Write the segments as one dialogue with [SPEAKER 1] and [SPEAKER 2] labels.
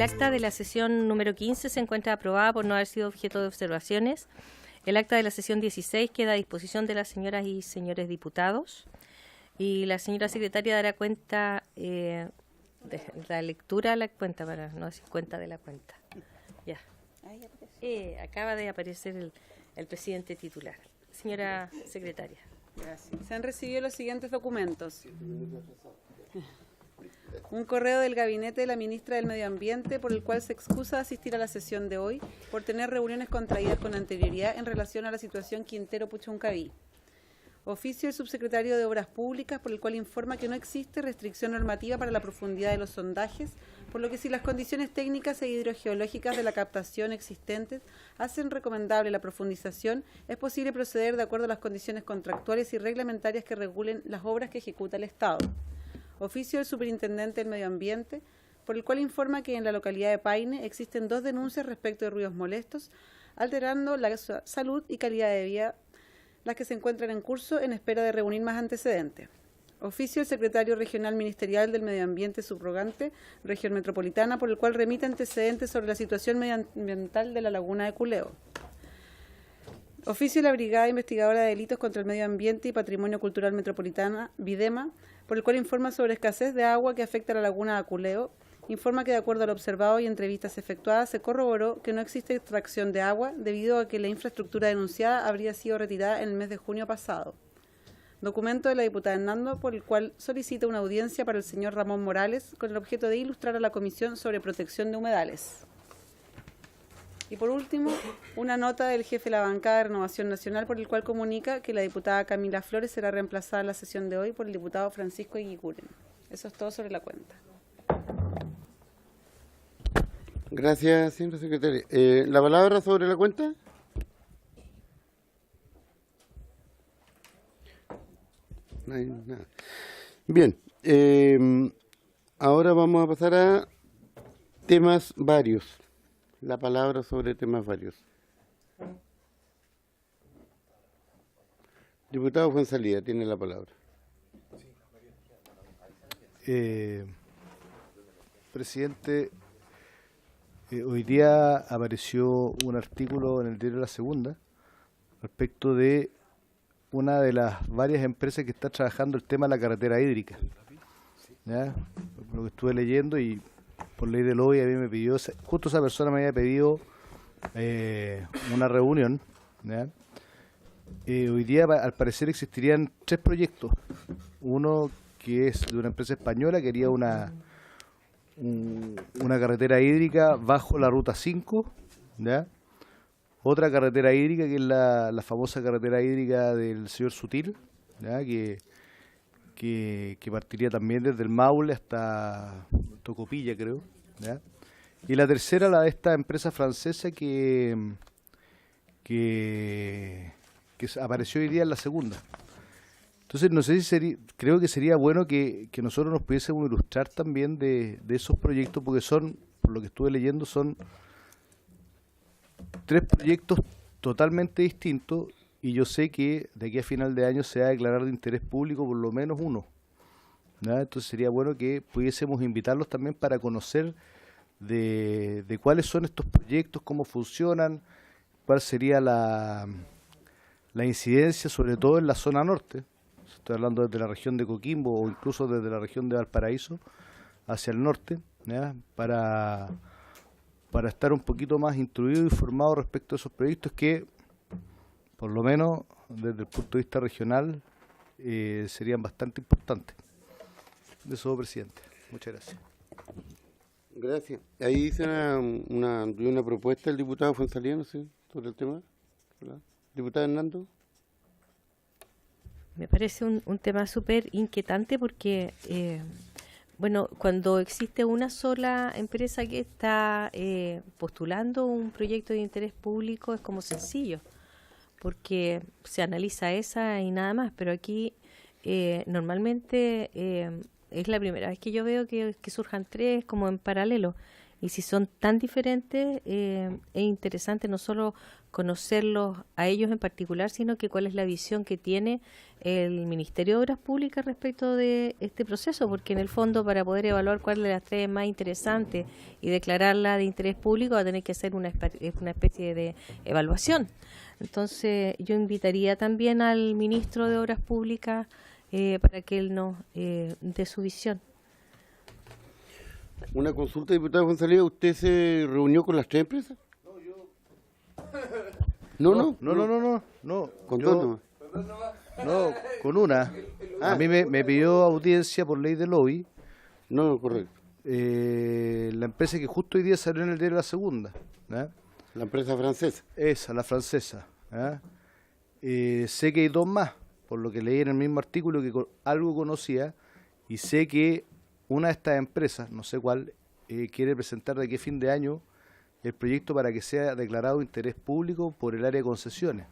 [SPEAKER 1] El acta de la sesión número 15 se encuentra aprobada por no haber sido objeto de observaciones. El acta de la sesión 16 queda a disposición de las señoras y señores diputados. Y la señora secretaria dará cuenta de la lectura a la cuenta, para no decir cuenta de la cuenta. Ya. Acaba de aparecer el presidente titular. Señora secretaria.
[SPEAKER 2] Gracias. Se han recibido los siguientes documentos. Un correo del gabinete de la ministra del Medio Ambiente por el cual se excusa de asistir a la sesión de hoy por tener reuniones contraídas con anterioridad en relación a la situación Quintero Puchuncaví. Oficio del subsecretario de Obras Públicas por el cual informa que no existe restricción normativa para la profundidad de los sondajes, por lo que si las condiciones técnicas e hidrogeológicas de la captación existentes hacen recomendable la profundización, es posible proceder de acuerdo a las condiciones contractuales y reglamentarias que regulen las obras que ejecuta el Estado. Oficio del Superintendente del Medio Ambiente, por el cual informa que en la localidad de Paine existen 2 denuncias respecto de ruidos molestos, alterando la salud y calidad de vida, las que se encuentran en curso en espera de reunir más antecedentes. Oficio del Secretario Regional Ministerial del Medio Ambiente Subrogante, Región Metropolitana, por el cual remite antecedentes sobre la situación medioambiental de la laguna de Culeo. Oficio de la Brigada Investigadora de Delitos contra el Medio Ambiente y Patrimonio Cultural Metropolitana, Videma, por el cual informa sobre escasez de agua que afecta a la laguna de Culeo. Informa que de acuerdo a lo observado y entrevistas efectuadas se corroboró que no existe extracción de agua debido a que la infraestructura denunciada habría sido retirada en el mes de junio pasado. Documento de la diputada Hernando por el cual solicita una audiencia para el señor Ramón Morales con el objeto de ilustrar a la Comisión sobre protección de humedales. Y por último, una nota del jefe de la bancada de Renovación Nacional por el cual comunica que la diputada Camila Flores será reemplazada en la sesión de hoy por el diputado Francisco Eguiguren. Eso es todo sobre la cuenta.
[SPEAKER 3] Gracias, señora secretaria. ¿La palabra sobre la cuenta? No hay nada. Bien, ahora vamos a pasar a temas varios. La palabra sobre temas varios. Diputado Fuenzalía, tiene la palabra.
[SPEAKER 4] Presidente, hoy día apareció un artículo en el diario La Segunda respecto de una de las varias empresas que está trabajando el tema de la carretera hídrica. ¿Ya? Por lo que estuve leyendo y por ley de lobby a mí me pidió, justo esa persona me había pedido una reunión. ¿Ya? Hoy día al parecer existirían 3 proyectos. Uno que es de una empresa española, quería una carretera hídrica bajo la ruta 5, ¿ya? Otra carretera hídrica que es la famosa carretera hídrica del señor Sutil, ¿ya? Que partiría también desde el Maule hasta Tocopilla, creo, ¿ya? Y la tercera, la de esta empresa francesa que apareció hoy día en La Segunda. Entonces, no sé si creo que sería bueno que nosotros nos pudiésemos ilustrar también de esos proyectos, porque son, por lo que estuve leyendo, son 3 proyectos totalmente distintos, y yo sé que de aquí a final de año se va a declarar de interés público por lo menos uno, ¿ya? Entonces sería bueno que pudiésemos invitarlos también para conocer de cuáles son estos proyectos, cómo funcionan, cuál sería la incidencia, sobre todo en la zona norte. Estoy hablando desde la región de Coquimbo o incluso desde la región de Valparaíso hacia el norte, ¿ya? Para estar un poquito más instruido y formado respecto a esos proyectos que, por lo menos desde el punto de vista regional, serían bastante importantes. Eso, presidente. Muchas gracias.
[SPEAKER 3] Gracias. Ahí hizo una propuesta el diputado Fuenzalía, no sé, sobre el tema. ¿Verdad? Diputado Hernando.
[SPEAKER 1] Me parece un tema súper inquietante porque, bueno, cuando existe una sola empresa que está postulando un proyecto de interés público es como sencillo, porque se analiza esa y nada más, pero aquí normalmente es la primera vez que yo veo que surjan 3 como en paralelo, Y si son tan diferentes, es interesante no solo conocerlos a ellos en particular, sino que cuál es la visión que tiene el Ministerio de Obras Públicas respecto de este proceso, porque en el fondo para poder evaluar cuál de las tres es más interesante y declararla de interés público va a tener que hacer una especie de evaluación. Entonces yo invitaría también al Ministro de Obras Públicas para que él nos dé su visión.
[SPEAKER 3] Una consulta, diputado González, ¿usted se reunió con las tres empresas? No.
[SPEAKER 4] No.
[SPEAKER 3] ¿Con dos nomás?
[SPEAKER 4] No, con una. A mí me pidió audiencia por ley de lobby.
[SPEAKER 3] No, correcto.
[SPEAKER 4] La empresa que justo hoy día salió en el diario La Segunda.
[SPEAKER 3] La empresa francesa.
[SPEAKER 4] Esa, la francesa. Sé que hay dos más, por lo que leí en el mismo artículo que algo conocía, y sé que una de estas empresas, no sé cuál, quiere presentar de aquí a fin de año el proyecto para que sea declarado de interés público por el área de concesiones.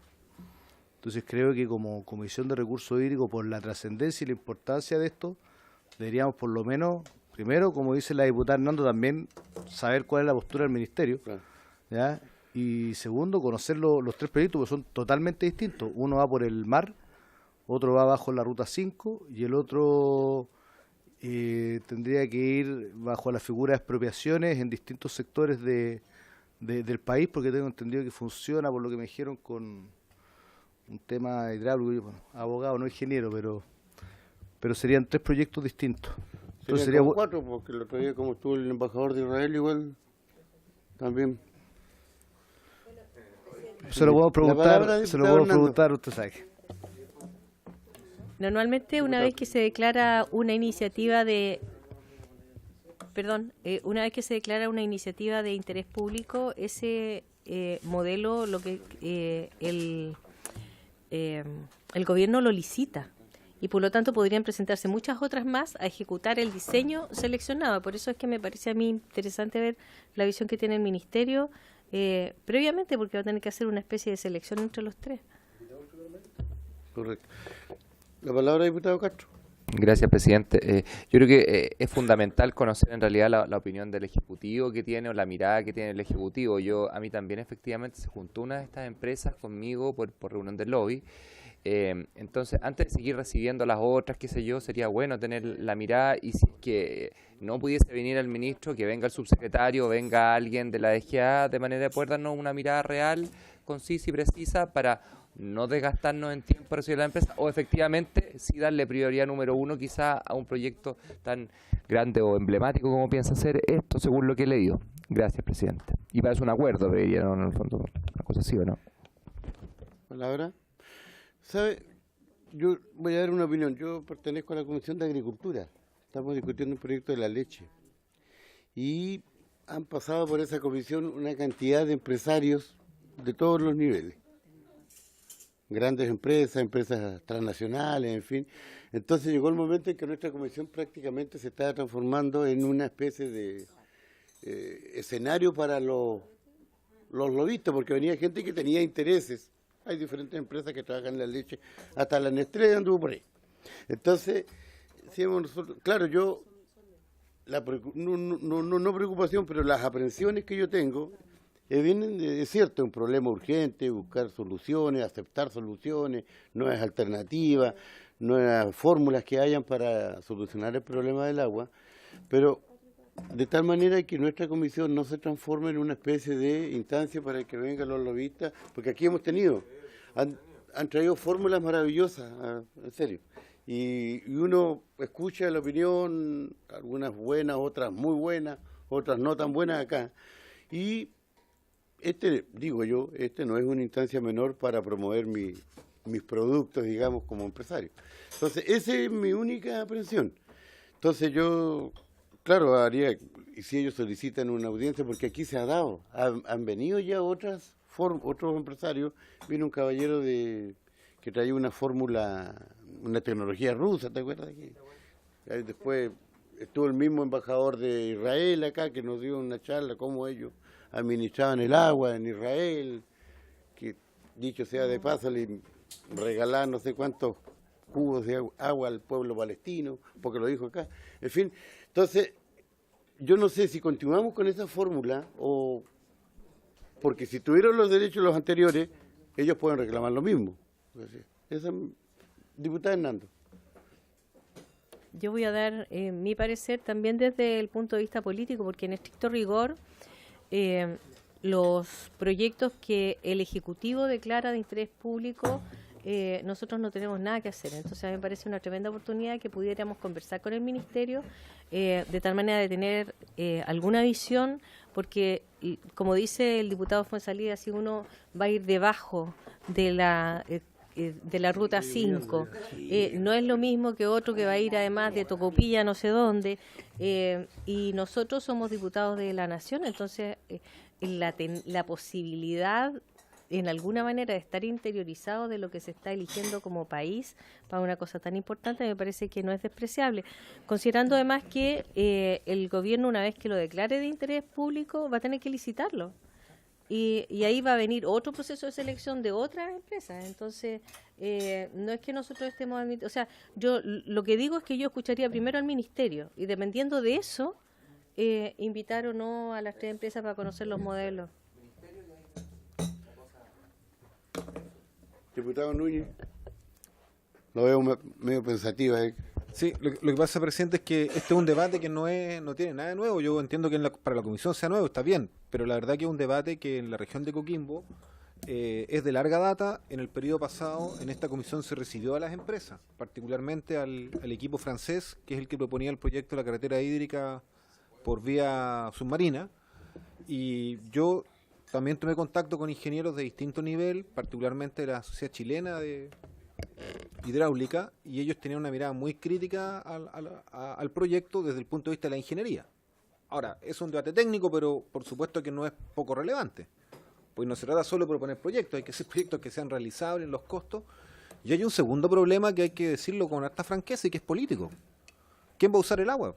[SPEAKER 4] Entonces creo que como Comisión de Recursos Hídricos, por la trascendencia y la importancia de esto, deberíamos por lo menos, primero, como dice la diputada Hernando, también saber cuál es la postura del Ministerio,
[SPEAKER 3] Claro.
[SPEAKER 4] ¿ya? Y segundo, conocer los tres proyectos, porque son totalmente distintos. Uno va por el mar, otro va bajo la Ruta 5 y el otro tendría que ir bajo la figura de expropiaciones en distintos sectores del país, porque tengo entendido que funciona, por lo que me dijeron, con un tema hidráulico. Yo, bueno, abogado, no ingeniero, pero serían tres proyectos distintos. Entonces
[SPEAKER 3] Serían como
[SPEAKER 4] sería
[SPEAKER 3] cuatro, porque el otro día, como estuvo el embajador de Israel, igual también.
[SPEAKER 4] se lo puedo
[SPEAKER 3] palabra,
[SPEAKER 4] preguntar, usted sabe.
[SPEAKER 1] Normalmente una vez que se declara una iniciativa de interés público, ese modelo el gobierno lo licita y por lo tanto podrían presentarse muchas otras más a ejecutar el diseño seleccionado. Por eso es que me parece a mí interesante ver la visión que tiene el Ministerio previamente, porque va a tener que hacer una especie de selección entre los tres.
[SPEAKER 3] Correcto. La palabra, diputado Castro.
[SPEAKER 5] Gracias, presidente. Yo creo que es fundamental conocer en realidad la opinión del Ejecutivo que tiene o la mirada que tiene el Ejecutivo. A mí también efectivamente se juntó una de estas empresas conmigo por reunión del lobby. Entonces, antes de seguir recibiendo las otras, qué sé yo, sería bueno tener la mirada, y si es que no pudiese venir el ministro, que venga el subsecretario, venga alguien de la DGA, de manera de poder darnos una mirada real, concisa y precisa para no desgastarnos en tiempo para recibir la empresa, o efectivamente sí darle prioridad número uno quizá a un proyecto tan grande o emblemático como piensa hacer esto, según lo que he leído. Gracias, presidente. Y para eso un acuerdo, debería, ¿no? En el fondo, una cosa así, ¿o no?
[SPEAKER 3] Palabra. ¿Sabe? Yo voy a dar una opinión. Yo pertenezco a la Comisión de Agricultura. Estamos discutiendo un proyecto de la leche. Y han pasado por esa comisión una cantidad de empresarios de todos los niveles. Grandes empresas, empresas transnacionales, en fin. Entonces llegó el momento en que nuestra comisión prácticamente se estaba transformando en una especie de escenario para los lobistas, porque venía gente que tenía intereses. Hay diferentes empresas que trabajan en la leche, hasta la Nestlé anduvo por ahí. Entonces, decíamos nosotros, claro, yo, no preocupación, pero las aprensiones que yo tengo, vienen es cierto, un problema urgente, buscar soluciones, aceptar soluciones, nuevas alternativas, nuevas fórmulas que hayan para solucionar el problema del agua, pero de tal manera que nuestra comisión no se transforme en una especie de instancia para que vengan los lobistas, porque aquí hemos tenido, han traído fórmulas maravillosas, en serio, y uno escucha la opinión, algunas buenas, otras muy buenas, otras no tan buenas acá, y digo yo, no es una instancia menor para promover mis productos, digamos, como empresario. Entonces, esa es mi única aprensión. Entonces yo, claro, haría, y si ellos solicitan una audiencia, porque aquí se ha dado, han venido ya otros empresarios, vino un caballero que traía una fórmula, una tecnología rusa, ¿te acuerdas? Después estuvo el mismo embajador de Israel acá, que nos dio una charla, cómo ellos administraban el agua en Israel, que dicho sea de paso, le regalaban no sé cuántos cubos de agua al pueblo palestino, porque lo dijo acá. En fin, entonces, yo no sé si continuamos con esa fórmula o... Porque si tuvieron los derechos los anteriores, ellos pueden reclamar lo mismo. Esa, diputada Hernando.
[SPEAKER 1] Yo voy a dar mi parecer también desde el punto de vista político, porque en estricto rigor los proyectos que el Ejecutivo declara de interés público, nosotros no tenemos nada que hacer. Entonces a mí me parece una tremenda oportunidad que pudiéramos conversar con el Ministerio de tal manera de tener alguna visión, porque como dice el diputado Fuenzalida, si uno va a ir debajo de la ruta 5, no es lo mismo que otro que va a ir además de Tocopilla no sé dónde, y nosotros somos diputados de la Nación, entonces la posibilidad en alguna manera de estar interiorizado de lo que se está eligiendo como país para una cosa tan importante me parece que no es despreciable, considerando además que el gobierno, una vez que lo declare de interés público, va a tener que licitarlo. Y ahí va a venir otro proceso de selección de otras empresas. Entonces, no es que nosotros estemos... O sea, yo lo que digo es que yo escucharía primero al Ministerio y dependiendo de eso, invitar o no a las 3 empresas para conocer los modelos.
[SPEAKER 3] Diputado Núñez, lo veo medio pensativa.
[SPEAKER 6] Sí, lo que pasa, presidente, es que este es un debate que no tiene nada de nuevo. Yo entiendo que para la comisión sea nuevo, está bien, pero la verdad que es un debate que en la región de Coquimbo es de larga data. En el periodo pasado, en esta comisión se recibió a las empresas, particularmente al equipo francés, que es el que proponía el proyecto de la carretera hídrica por vía submarina, y yo también tomé contacto con ingenieros de distinto nivel, particularmente de la Sociedad Chilena de Hidráulica, y ellos tenían una mirada muy crítica al proyecto desde el punto de vista de la ingeniería. Ahora, es un debate técnico, pero por supuesto que no es poco relevante, pues no se trata solo de proponer proyectos, hay que hacer proyectos que sean realizables en los costos, y hay un segundo problema que hay que decirlo con harta franqueza y que es político. ¿Quién va a usar el agua?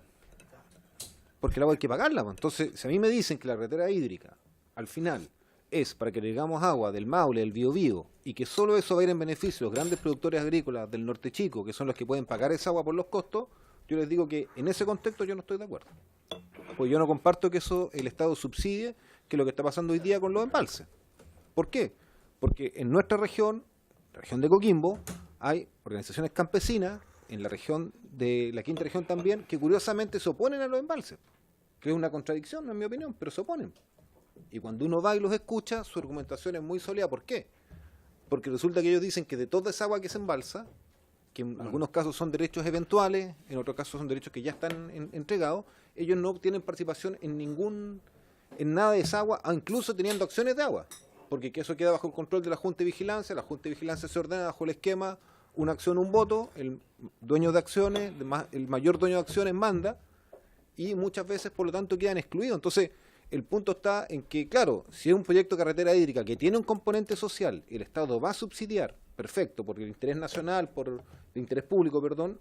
[SPEAKER 6] Porque el agua hay que pagarla. Entonces, si a mí me dicen que la carretera hídrica al final es para que llegamos agua del Maule, del Biobío, y que solo eso va a ir en beneficio de los grandes productores agrícolas del Norte Chico, que son los que pueden pagar esa agua por los costos, yo les digo que en ese contexto yo no estoy de acuerdo. Pues yo no comparto que eso el Estado subsidie, que es lo que está pasando hoy día con los embalses. ¿Por qué? Porque en nuestra región, la región de Coquimbo, hay organizaciones campesinas, en la región de la quinta región también, que curiosamente se oponen a los embalses, que es una contradicción en mi opinión, pero se oponen. Y cuando uno va y los escucha, su argumentación es muy sólida. ¿Por qué? Porque resulta que ellos dicen que de toda esa agua que se embalsa, que en algunos casos son derechos eventuales, en otros casos son derechos que ya están entregados, ellos no tienen participación en nada de esa agua, incluso teniendo acciones de agua, porque que eso queda bajo el control de la Junta de Vigilancia. La Junta de Vigilancia se ordena bajo el esquema una acción, un voto, el dueño de acciones, el mayor dueño de acciones manda, y muchas veces por lo tanto quedan excluidos. Entonces, el punto está en que, claro, si es un proyecto de carretera hídrica que tiene un componente social y el Estado va a subsidiar, perfecto, por el interés nacional, por el interés público, perdón,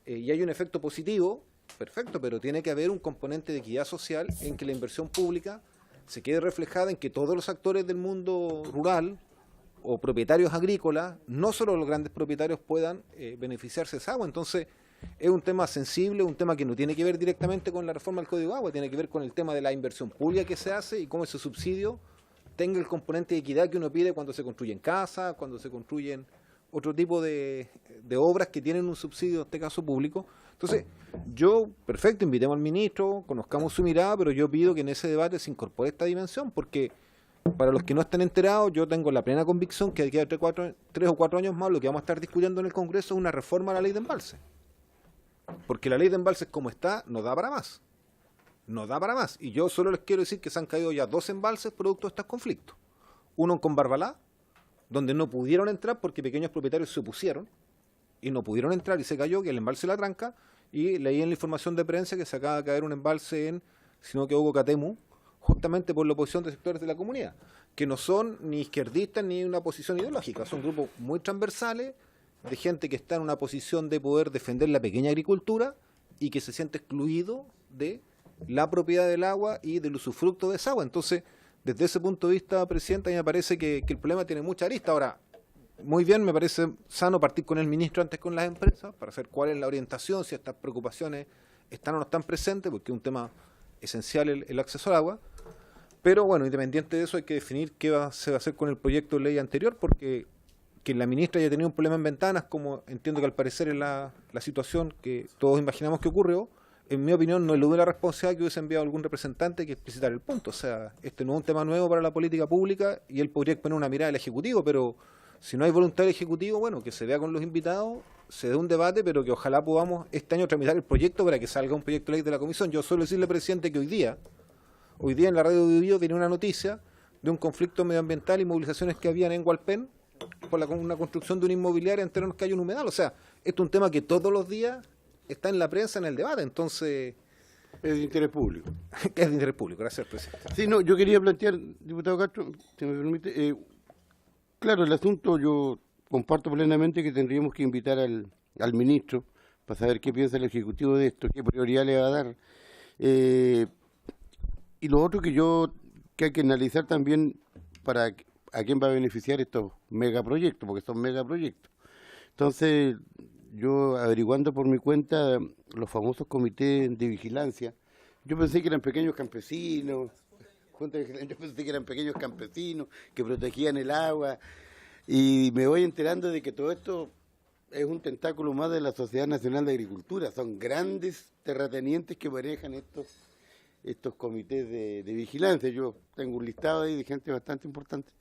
[SPEAKER 6] y hay un efecto positivo, perfecto, pero tiene que haber un componente de equidad social en que la inversión pública se quede reflejada en que todos los actores del mundo rural o propietarios agrícolas, no solo los grandes propietarios, puedan beneficiarse de esa agua. Entonces, es un tema sensible, un tema que no tiene que ver directamente con la reforma del Código de Agua, tiene que ver con el tema de la inversión pública que se hace y cómo ese subsidio tenga el componente de equidad que uno pide cuando se construyen casas, cuando se construyen otro tipo de obras que tienen un subsidio, en este caso público. Entonces, yo, perfecto, invitemos al ministro, conozcamos su mirada, pero yo pido que en ese debate se incorpore esta dimensión, porque para los que no están enterados, yo tengo la plena convicción que de aquí a 3 o 4 años más lo que vamos a estar discutiendo en el Congreso es una reforma a la ley de embalse. Porque la ley de embalses como está no da para más. No da para más. Y yo solo les quiero decir que se han caído ya 2 embalses producto de estos conflictos. Uno con Barbalá, donde no pudieron entrar porque pequeños propietarios se opusieron y no pudieron entrar y se cayó, que el embalse La Tranca, y leí en la información de prensa que se acaba de caer un embalse en, si no me equivoco, Catemu, justamente por la oposición de sectores de la comunidad, que no son ni izquierdistas ni una posición ideológica, son grupos muy transversales, de gente que está en una posición de poder defender la pequeña agricultura y que se siente excluido de la propiedad del agua y del usufructo de esa agua. Entonces, desde ese punto de vista, Presidenta, a mí me parece que el problema tiene mucha arista. Ahora, muy bien, me parece sano partir con el ministro antes con las empresas para saber cuál es la orientación, si estas preocupaciones están o no están presentes, porque es un tema esencial el acceso al agua. Pero bueno, independiente de eso, hay que definir qué se va a hacer con el proyecto de ley anterior, porque que la ministra haya tenido un problema en ventanas, como entiendo que al parecer es la situación que todos imaginamos que ocurrió, en mi opinión no elude la responsabilidad que hubiese enviado algún representante que explicitar el punto. O sea, este no es un tema nuevo para la política pública y él podría poner una mirada del Ejecutivo, pero si no hay voluntad del Ejecutivo, bueno, que se vea con los invitados, se dé un debate, pero que ojalá podamos este año tramitar el proyecto para que salga un proyecto de ley de la Comisión. Yo suelo decirle, presidente, que hoy día en la radio de Biobío viene una noticia de un conflicto medioambiental y movilizaciones que habían en Hualpén por una construcción de una inmobiliaria en terrenos que hay un humedal. O sea, esto es un tema que todos los días está en la prensa, en el debate, entonces...
[SPEAKER 3] Es de interés público.
[SPEAKER 6] Es de interés público, gracias, presidente.
[SPEAKER 3] Sí, no, yo quería plantear, diputado Castro, si me permite, claro, el asunto yo comparto plenamente que tendríamos que invitar al ministro para saber qué piensa el Ejecutivo de esto, qué prioridad le va a dar. Y lo otro que hay que analizar también para a quién va a beneficiar estos megaproyectos, porque son megaproyectos. Entonces, yo averiguando por mi cuenta los famosos comités de vigilancia, yo pensé que eran pequeños campesinos, yo pensé que eran pequeños campesinos que protegían el agua, y me voy enterando de que todo esto es un tentáculo más de la Sociedad Nacional de Agricultura, son grandes terratenientes que manejan estos comités de vigilancia. Yo tengo un listado ahí de gente bastante importante.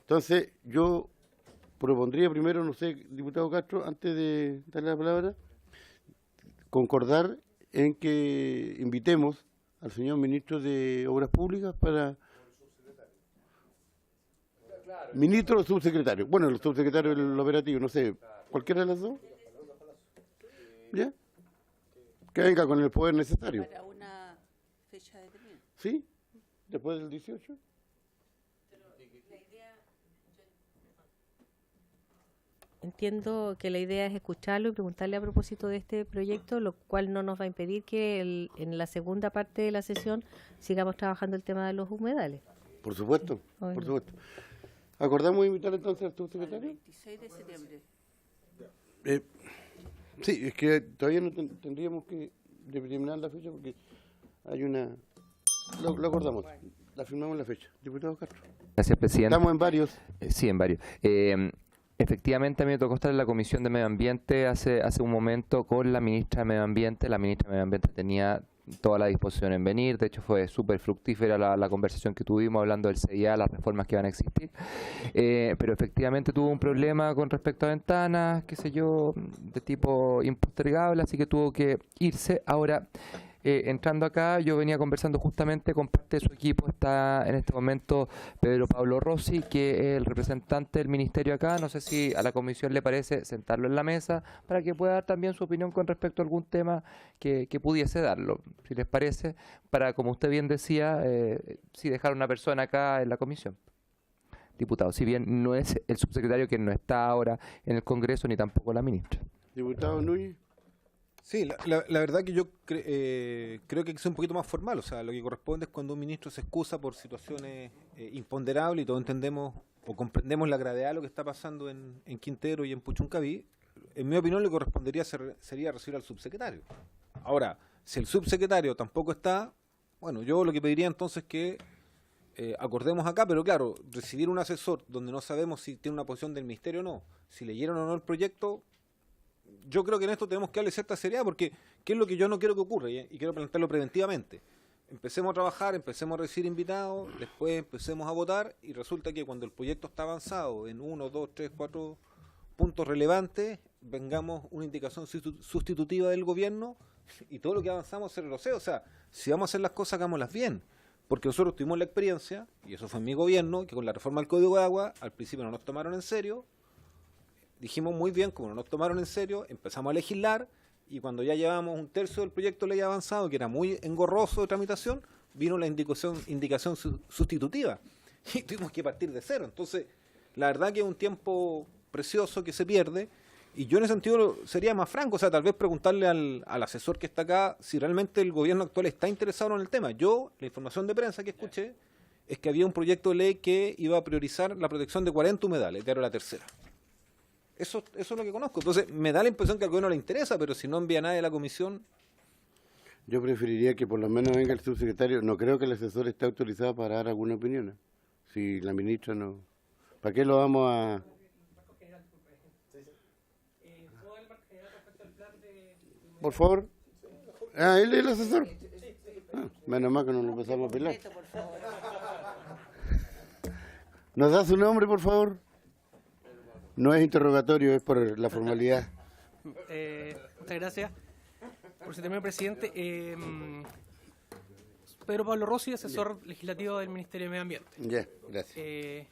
[SPEAKER 3] Entonces, yo propondría primero, no sé, diputado Castro, antes de darle la palabra, concordar en que invitemos al señor ministro de Obras Públicas para... Ministro o subsecretario. Bueno, el subsecretario del operativo, no sé, cualquiera de las dos. ¿Ya? Que venga con el poder necesario.
[SPEAKER 2] Para una fecha determinada.
[SPEAKER 3] ¿Sí? Después del 18.
[SPEAKER 1] Entiendo que la idea es escucharlo y preguntarle a propósito de este proyecto, lo cual no nos va a impedir que en la segunda parte de la sesión sigamos trabajando el tema de los humedales.
[SPEAKER 3] Por supuesto, por supuesto. ¿Acordamos invitar entonces al subsecretario?
[SPEAKER 2] El 26 de septiembre.
[SPEAKER 3] Sí, es que todavía no tendríamos que determinar la fecha porque hay una... Lo acordamos, la firmamos la fecha. Diputado Castro.
[SPEAKER 5] Gracias, presidente.
[SPEAKER 3] Estamos en varios.
[SPEAKER 5] Sí, en varios. Efectivamente, a mí me tocó estar en la Comisión de Medio Ambiente hace un momento con la ministra de Medio Ambiente. La ministra de Medio Ambiente tenía toda la disposición en venir. De hecho, fue súper fructífera la conversación que tuvimos hablando del CIA, las reformas que van a existir. Pero efectivamente tuvo un problema con respecto a ventanas, qué sé yo, de tipo impostergable, así que tuvo que irse. Ahora, entrando acá, yo venía conversando justamente con parte de su equipo. Está en este momento Pedro Pablo Rossi, que es el representante del ministerio acá. No sé si a la comisión le parece sentarlo en la mesa para que pueda dar también su opinión con respecto a algún tema que pudiese darlo, si les parece, para, como usted bien decía, si dejar una persona acá en la comisión. Diputado, si bien no es el subsecretario que no está ahora en el Congreso, ni tampoco la ministra.
[SPEAKER 3] Diputado Núñez.
[SPEAKER 6] Sí, la verdad que yo creo que hay que ser un poquito más formal. O sea, lo que corresponde es cuando un ministro se excusa por situaciones imponderables y todos entendemos o comprendemos la gravedad de lo que está pasando en Quintero y en Puchuncaví. En mi opinión, lo que correspondería sería recibir al subsecretario. Ahora, si el subsecretario tampoco está, bueno, yo lo que pediría entonces es que acordemos acá, pero claro, recibir un asesor donde no sabemos si tiene una posición del ministerio o no, si leyeron o no el proyecto. Yo creo que en esto tenemos que darle cierta seriedad, porque ¿qué es lo que yo no quiero que ocurra? Y quiero plantearlo preventivamente. Empecemos a trabajar, empecemos a recibir invitados, después empecemos a votar, y resulta que cuando el proyecto está avanzado en 1, 2, 3, 4 puntos relevantes, vengamos una indicación sustitutiva del gobierno, y todo lo que avanzamos se relosea. O sea, si vamos a hacer las cosas, hagámoslas bien. Porque nosotros tuvimos la experiencia, y eso fue en mi gobierno, que con la reforma del Código de Agua, al principio no nos tomaron en serio. Dijimos muy bien, como no nos tomaron en serio, empezamos a legislar y cuando ya llevamos un tercio del proyecto de ley avanzado, que era muy engorroso de tramitación, vino la indicación sustitutiva y tuvimos que partir de cero. Entonces, la verdad que es un tiempo precioso que se pierde y yo en ese sentido sería más franco, o sea, tal vez preguntarle al asesor que está acá si realmente el gobierno actual está interesado en el tema. Yo, la información de prensa que escuché es que había un proyecto de ley que iba a priorizar la protección de 40 humedales, que era la tercera. Eso es lo que conozco. Entonces, me da la impresión que al gobierno le interesa, pero si no envía a nadie a la comisión...
[SPEAKER 3] Yo preferiría que por lo menos venga el subsecretario. No creo que el asesor esté autorizado para dar alguna opinión, ¿eh? Si la ministra no... ¿Para qué lo vamos a...? Por favor. Ah, ¿él es el asesor? Ah, menos mal que no nos empezamos a pelear. ¿Nos da su nombre, por favor? No es interrogatorio, es por la formalidad.
[SPEAKER 7] Muchas gracias por su término, presidente. Pedro Pablo Rossi, asesor legislativo del Ministerio de Medio Ambiente.
[SPEAKER 3] Ya, gracias.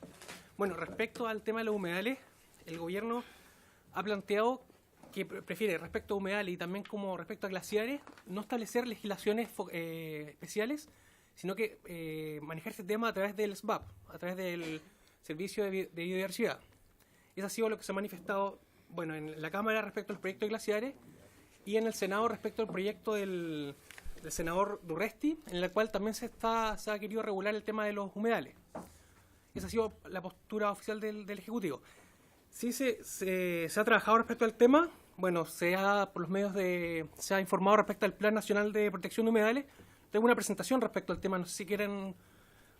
[SPEAKER 7] Bueno, respecto al tema de los humedales, el gobierno ha planteado que prefiere, respecto a humedales y también como respecto a glaciares, no establecer legislaciones especiales, sino que manejar ese tema a través del SBAP, a través del Servicio de Biodiversidad. Eso ha sido lo que se ha manifestado, bueno, en la Cámara respecto al proyecto de glaciares y en el Senado respecto al proyecto del senador Durresti, en el cual también se ha querido regular el tema de los humedales. Esa ha sido la postura oficial del Ejecutivo. Sí se ha trabajado respecto al tema, bueno, por los medios se ha informado respecto al Plan Nacional de Protección de Humedales. Tengo una presentación respecto al tema, no sé si quieren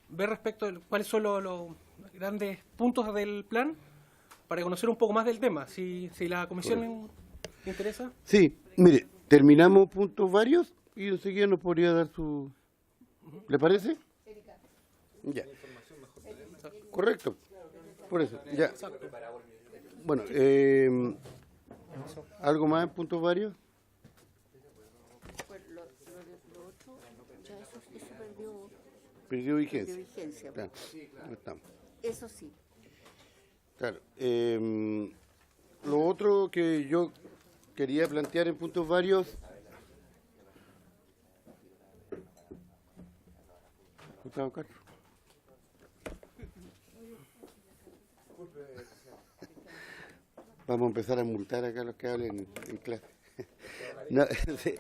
[SPEAKER 7] ver respecto a cuáles son los grandes puntos del plan, para conocer un poco más del tema, si la comisión le interesa.
[SPEAKER 3] Sí, mire, terminamos puntos varios y enseguida nos podría dar su... ¿Le parece? Ya. Correcto. Por eso, ya. Bueno, ¿algo más en puntos varios?
[SPEAKER 8] Pues lo otro, ya eso perdió
[SPEAKER 3] Perdió vigencia.
[SPEAKER 8] vigencia.
[SPEAKER 3] Claro, no estamos.
[SPEAKER 8] Eso sí.
[SPEAKER 3] Claro. Lo otro que yo quería plantear en puntos varios... Gustavo Castro. Vamos a empezar a multar acá a los que hablen en clase. No, sí.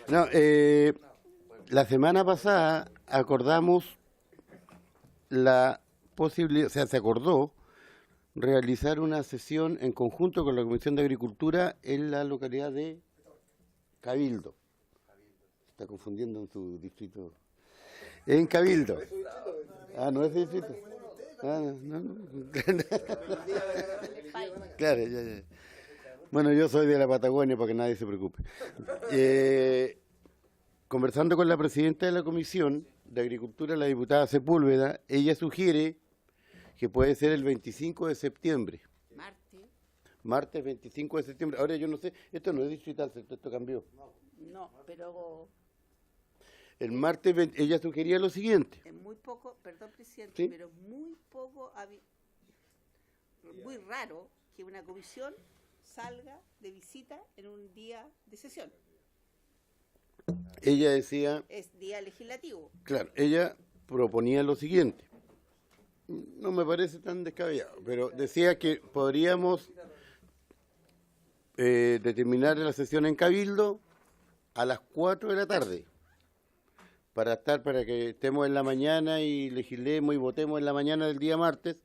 [SPEAKER 3] No, la semana pasada acordamos la posibilidad, o sea, se acordó realizar una sesión en conjunto con la Comisión de Agricultura en la localidad de Cabildo. Se está confundiendo en su distrito. En Cabildo. Ah, ¿no es distrito? Ah, no. Claro, ya. Bueno, yo soy de la Patagonia para que nadie se preocupe. Conversando con la presidenta de la Comisión de Agricultura, la diputada Sepúlveda, ella sugiere que puede ser el 25 de septiembre. Martes 25 de septiembre. Ahora yo no sé, esto no es distrital, esto cambió.
[SPEAKER 8] No, pero...
[SPEAKER 3] El martes ella sugería lo siguiente.
[SPEAKER 8] Es muy poco, perdón, presidente,
[SPEAKER 3] ¿Sí?
[SPEAKER 8] pero muy poco, muy raro que una comisión salga de visita en un día de sesión.
[SPEAKER 3] Ella decía...
[SPEAKER 8] Es día legislativo.
[SPEAKER 3] Claro, ella proponía lo siguiente. No me parece tan descabellado, pero decía que podríamos determinar la sesión en Cabildo a las 4 de la tarde, para que estemos en la mañana y legislemos y votemos en la mañana del día martes,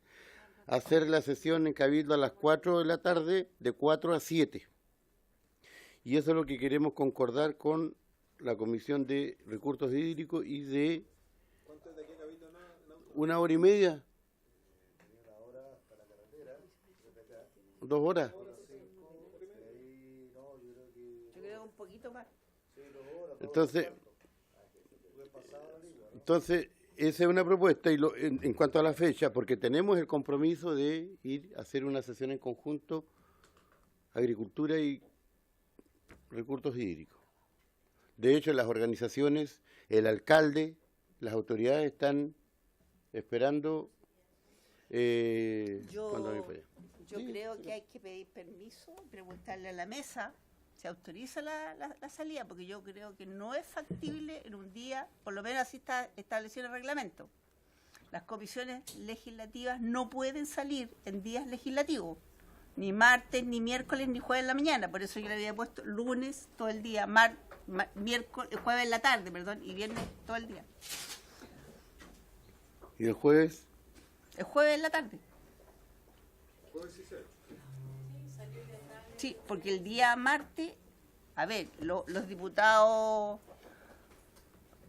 [SPEAKER 3] hacer la sesión en Cabildo a las 4 de la tarde, de 4 a 7. Y eso es lo que queremos concordar con la Comisión de Recursos Hídricos y de... ¿Cuánto es de aquí a Cabildo? ¿Una hora y media? 2 horas.
[SPEAKER 8] Yo creo un poquito más.
[SPEAKER 3] Entonces, esa es una propuesta. Y en cuanto a la fecha, porque tenemos el compromiso de ir a hacer una sesión en conjunto, agricultura y recursos hídricos. De hecho, las organizaciones, el alcalde, las autoridades están esperando cuando me fue.
[SPEAKER 8] Yo creo que hay que pedir permiso, preguntarle a la mesa, se autoriza la salida, porque yo creo que no es factible en un día, por lo menos así está establecido en el reglamento. Las comisiones legislativas no pueden salir en días legislativos, ni martes, ni miércoles, ni jueves en la mañana, por eso yo le había puesto lunes todo el día, miércoles, jueves en la tarde, perdón, y viernes todo el día.
[SPEAKER 3] ¿Y el jueves?
[SPEAKER 8] El jueves en la tarde. Sí, porque el día martes A ver, los diputados,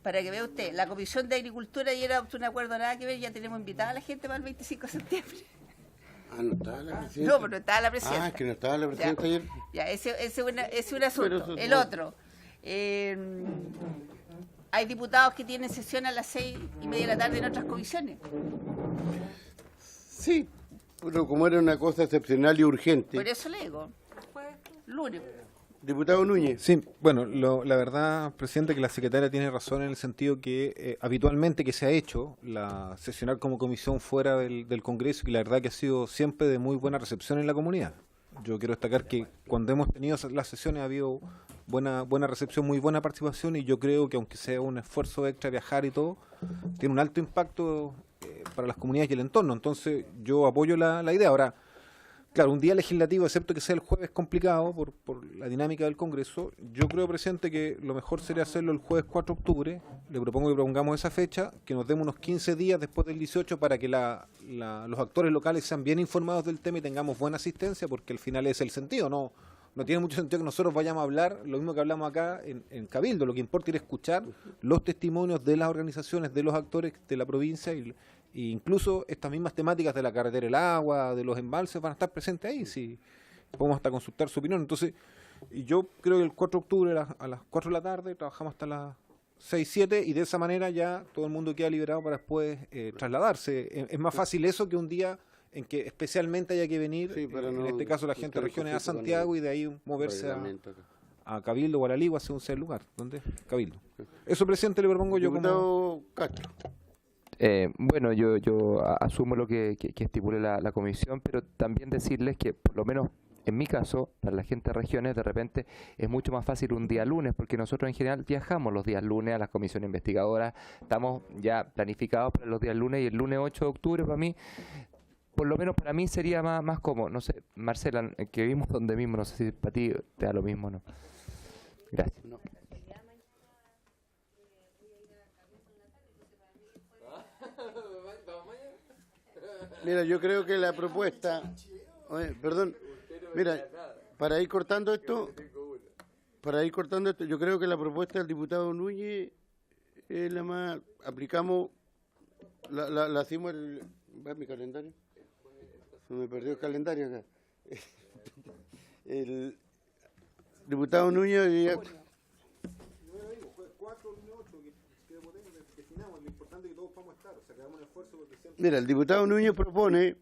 [SPEAKER 8] para que vea usted, la Comisión de Agricultura ayer adoptó un acuerdo nada que ver, ya tenemos invitada a la gente para el 25 de septiembre.
[SPEAKER 3] Ah, ¿no estaba la presidenta?
[SPEAKER 8] No, pero no estaba la presidenta.
[SPEAKER 3] Ah, es que no estaba la presidenta
[SPEAKER 8] Ya.
[SPEAKER 3] ayer.
[SPEAKER 8] Ya, ese es un asunto.
[SPEAKER 3] Pero eso-
[SPEAKER 8] El otro. Hay diputados que tienen sesión a las 6:30 de la tarde en otras comisiones.
[SPEAKER 3] Sí, pero como era una cosa excepcional y urgente.
[SPEAKER 8] Por eso le digo. Lunes.
[SPEAKER 3] Diputado Núñez.
[SPEAKER 6] Sí, bueno, la verdad, presidente, que la secretaria tiene razón en el sentido que habitualmente que se ha hecho la sesionar como comisión fuera del Congreso, y la verdad que ha sido siempre de muy buena recepción en la comunidad. Yo quiero destacar que cuando hemos tenido las sesiones ha habido buena recepción, muy buena participación, y yo creo que aunque sea un esfuerzo extra viajar y todo, tiene un alto impacto para las comunidades y el entorno. Entonces yo apoyo la idea. Ahora, claro, un día legislativo, excepto que sea el jueves, complicado por la dinámica del Congreso. Yo creo, presidente, que lo mejor sería hacerlo el jueves 4 de octubre. Le propongo que propongamos esa fecha, que nos demos unos 15 días después del 18 para que los actores locales sean bien informados del tema y tengamos buena asistencia, porque al final es el sentido. No tiene mucho sentido que nosotros vayamos a hablar lo mismo que hablamos acá en Cabildo. Lo que importa es escuchar los testimonios de las organizaciones, de los actores de la provincia, y incluso estas mismas temáticas de la carretera, el agua, de los embalses van a estar presentes ahí, si podemos hasta consultar su opinión. Entonces, y yo creo que el 4 de octubre a las 4 de la tarde trabajamos hasta las 6, 7, y de esa manera ya todo el mundo queda liberado para después trasladarse. Es más fácil eso que un día en que especialmente haya que venir,
[SPEAKER 3] Sí, para
[SPEAKER 6] en
[SPEAKER 3] no
[SPEAKER 6] este caso la gente de regiones a
[SPEAKER 3] conflicto con
[SPEAKER 6] Santiago,
[SPEAKER 3] el
[SPEAKER 6] y de ahí moverse
[SPEAKER 3] reglamento acá.
[SPEAKER 6] a Cabildo o a la Ligua, según sea el lugar. ¿Dónde? Cabildo. Eso, presidente, le propongo yo como...
[SPEAKER 3] Diputado Castro.
[SPEAKER 5] Bueno, yo asumo lo que estipule la comisión, pero también decirles que, por lo menos en mi caso, para la gente de regiones, de repente es mucho más fácil un día lunes, porque nosotros en general viajamos los días lunes a las comisiones investigadoras, estamos ya planificados para los días lunes, y el lunes 8 de octubre para mí, por lo menos para mí sería más cómodo. No sé, Marcela, que vivimos donde mismo, no sé si para ti te da lo mismo o no. Gracias.
[SPEAKER 3] Mira, yo creo que la propuesta... Oye, perdón, mira, para ir cortando esto, yo creo que la propuesta del diputado Núñez es la más... Aplicamos, la hicimos ¿va mi calendario? Se me perdió el calendario acá. El diputado Núñez... Mira, el diputado Núñez propone,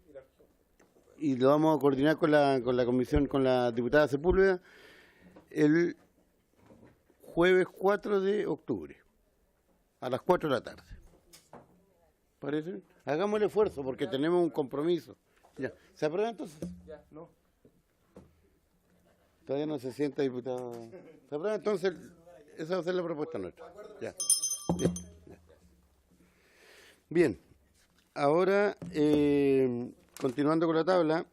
[SPEAKER 3] y lo vamos a coordinar con la comisión, con la diputada Sepúlveda, el jueves 4 de octubre, a las 4 de la tarde. ¿Parece? Hagamos el esfuerzo, porque tenemos un compromiso. Ya. ¿Se aprueba entonces?
[SPEAKER 5] Ya, no.
[SPEAKER 3] Todavía no se sienta, diputado. ¿Se aprueba entonces? Esa va a ser la propuesta nuestra. Ya. Bien. Bien. Ahora, continuando con la tabla,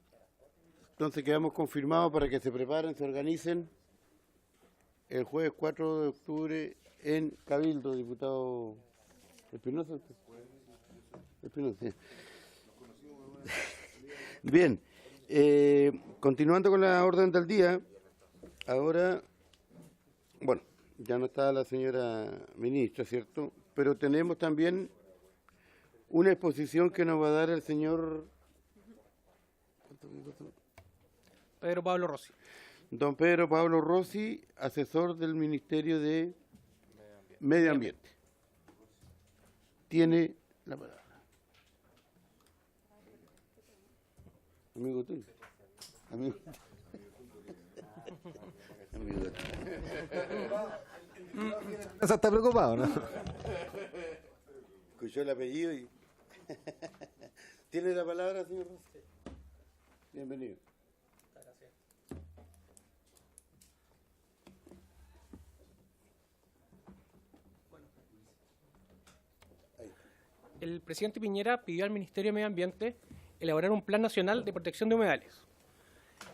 [SPEAKER 3] entonces quedamos confirmados para que se preparen, se organicen el jueves 4 de octubre en Cabildo, diputado Espinosa. Espinosa. Bien, continuando con la orden del día, ahora, bueno, ya no está la señora ministra, ¿cierto? Pero tenemos también una exposición que nos va a dar el señor
[SPEAKER 7] Pedro Pablo Rossi.
[SPEAKER 3] don Pedro Pablo Rossi, asesor del Ministerio de Medio Ambiente. Tiene la palabra. Amigo tuyo. Amigo. Amigo tuyo.
[SPEAKER 6] Está preocupado, ¿no?
[SPEAKER 3] Escuchó el apellido y... ¿Tiene la palabra, señor Rossi? Bienvenido.
[SPEAKER 7] El presidente Piñera pidió al Ministerio de Medio Ambiente elaborar un plan nacional de protección de humedales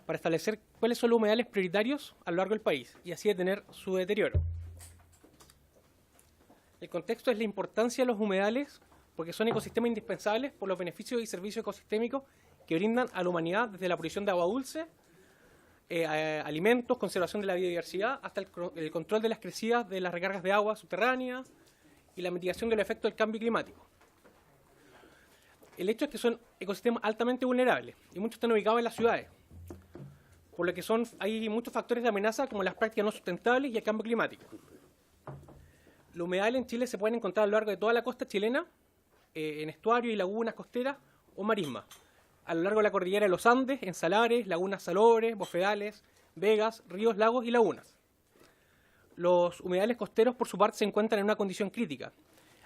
[SPEAKER 7] para establecer cuáles son los humedales prioritarios a lo largo del país y así detener su deterioro. El contexto es la importancia de los humedales porque son ecosistemas indispensables por los beneficios y servicios ecosistémicos que brindan a la humanidad, desde la provisión de agua dulce alimentos, conservación de la biodiversidad, hasta el control de las crecidas de las recargas de agua subterráneas y la mitigación del efecto del cambio climático. El hecho es que son ecosistemas altamente vulnerables y muchos están ubicados en las ciudades, por lo que hay muchos factores de amenaza como las prácticas no sustentables y el cambio climático. Los humedales en Chile se pueden encontrar a lo largo de toda la costa chilena, en estuarios y lagunas costeras o marismas, a lo largo de la cordillera de los Andes, en salares, lagunas salobres, bofedales, vegas, ríos, lagos y lagunas. Los humedales costeros, por su parte, se encuentran en una condición crítica.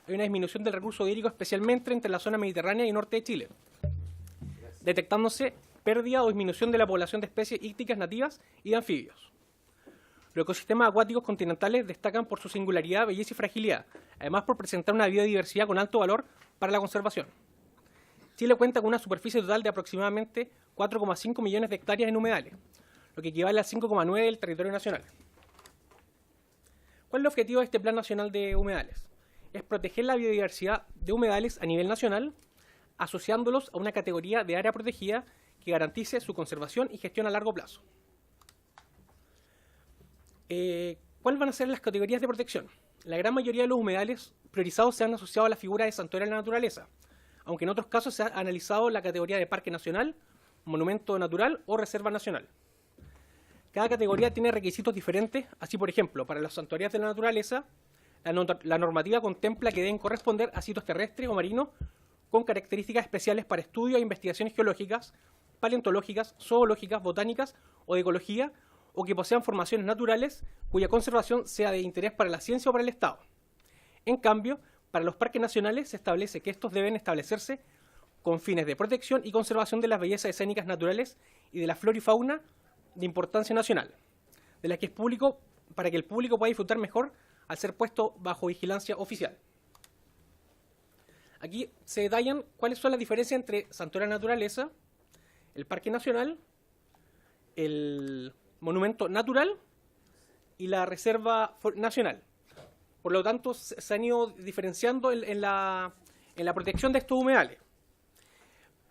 [SPEAKER 7] Hay una disminución del recurso hídrico, especialmente entre la zona mediterránea y norte de Chile, detectándose pérdida o disminución de la población de especies ícticas nativas y de anfibios. Los ecosistemas acuáticos continentales destacan por su singularidad, belleza y fragilidad, además por presentar una biodiversidad con alto valor para la conservación. Chile cuenta con una superficie total de aproximadamente 4,5 millones de hectáreas en humedales, lo que equivale al 5,9% del territorio nacional. ¿Cuál es el objetivo de este Plan Nacional de Humedales? Es proteger la biodiversidad de humedales a nivel nacional, asociándolos a una categoría de área protegida que garantice su conservación y gestión a largo plazo. ¿Cuáles van a ser las categorías de protección? La gran mayoría de los humedales priorizados se han asociado a la figura de santuario de la naturaleza, aunque en otros casos se ha analizado la categoría de parque nacional, monumento natural o reserva nacional. Cada categoría tiene requisitos diferentes, así por ejemplo, para los santuarios de la naturaleza, la normativa contempla que deben corresponder a sitios terrestres o marinos con características especiales para estudios e investigaciones geológicas, paleontológicas, zoológicas, botánicas o de ecología, o que posean formaciones naturales cuya conservación sea de interés para la ciencia o para el Estado. En cambio, para los parques nacionales se establece que estos deben establecerse con fines de protección y conservación de las bellezas escénicas naturales y de la flora y fauna de importancia nacional, de las que es público, para que el público pueda disfrutar mejor al ser puesto bajo vigilancia oficial. Aquí se detallan cuáles son las diferencias entre santuario de la naturaleza, el parque nacional, el monumento natural y la reserva nacional. Por lo tanto, se han ido diferenciando en la protección de estos humedales.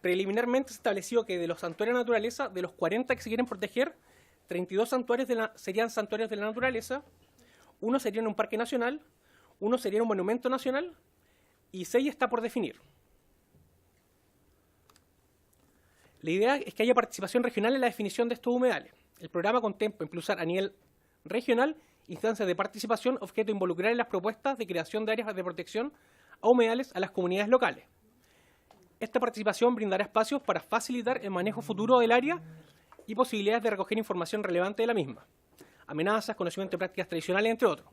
[SPEAKER 7] Preliminarmente se estableció que de los santuarios de naturaleza, de los 40 que se quieren proteger, 32 santuarios serían santuarios de la naturaleza, uno sería un parque nacional, uno sería un monumento nacional y 6 está por definir. La idea es que haya participación regional en la definición de estos humedales. El programa contempla impulsar a nivel regional instancias de participación objeto de involucrar en las propuestas de creación de áreas de protección a humedales a las comunidades locales. Esta participación brindará espacios para facilitar el manejo futuro del área y posibilidades de recoger información relevante de la misma, amenazas, conocimiento de prácticas tradicionales, entre otros,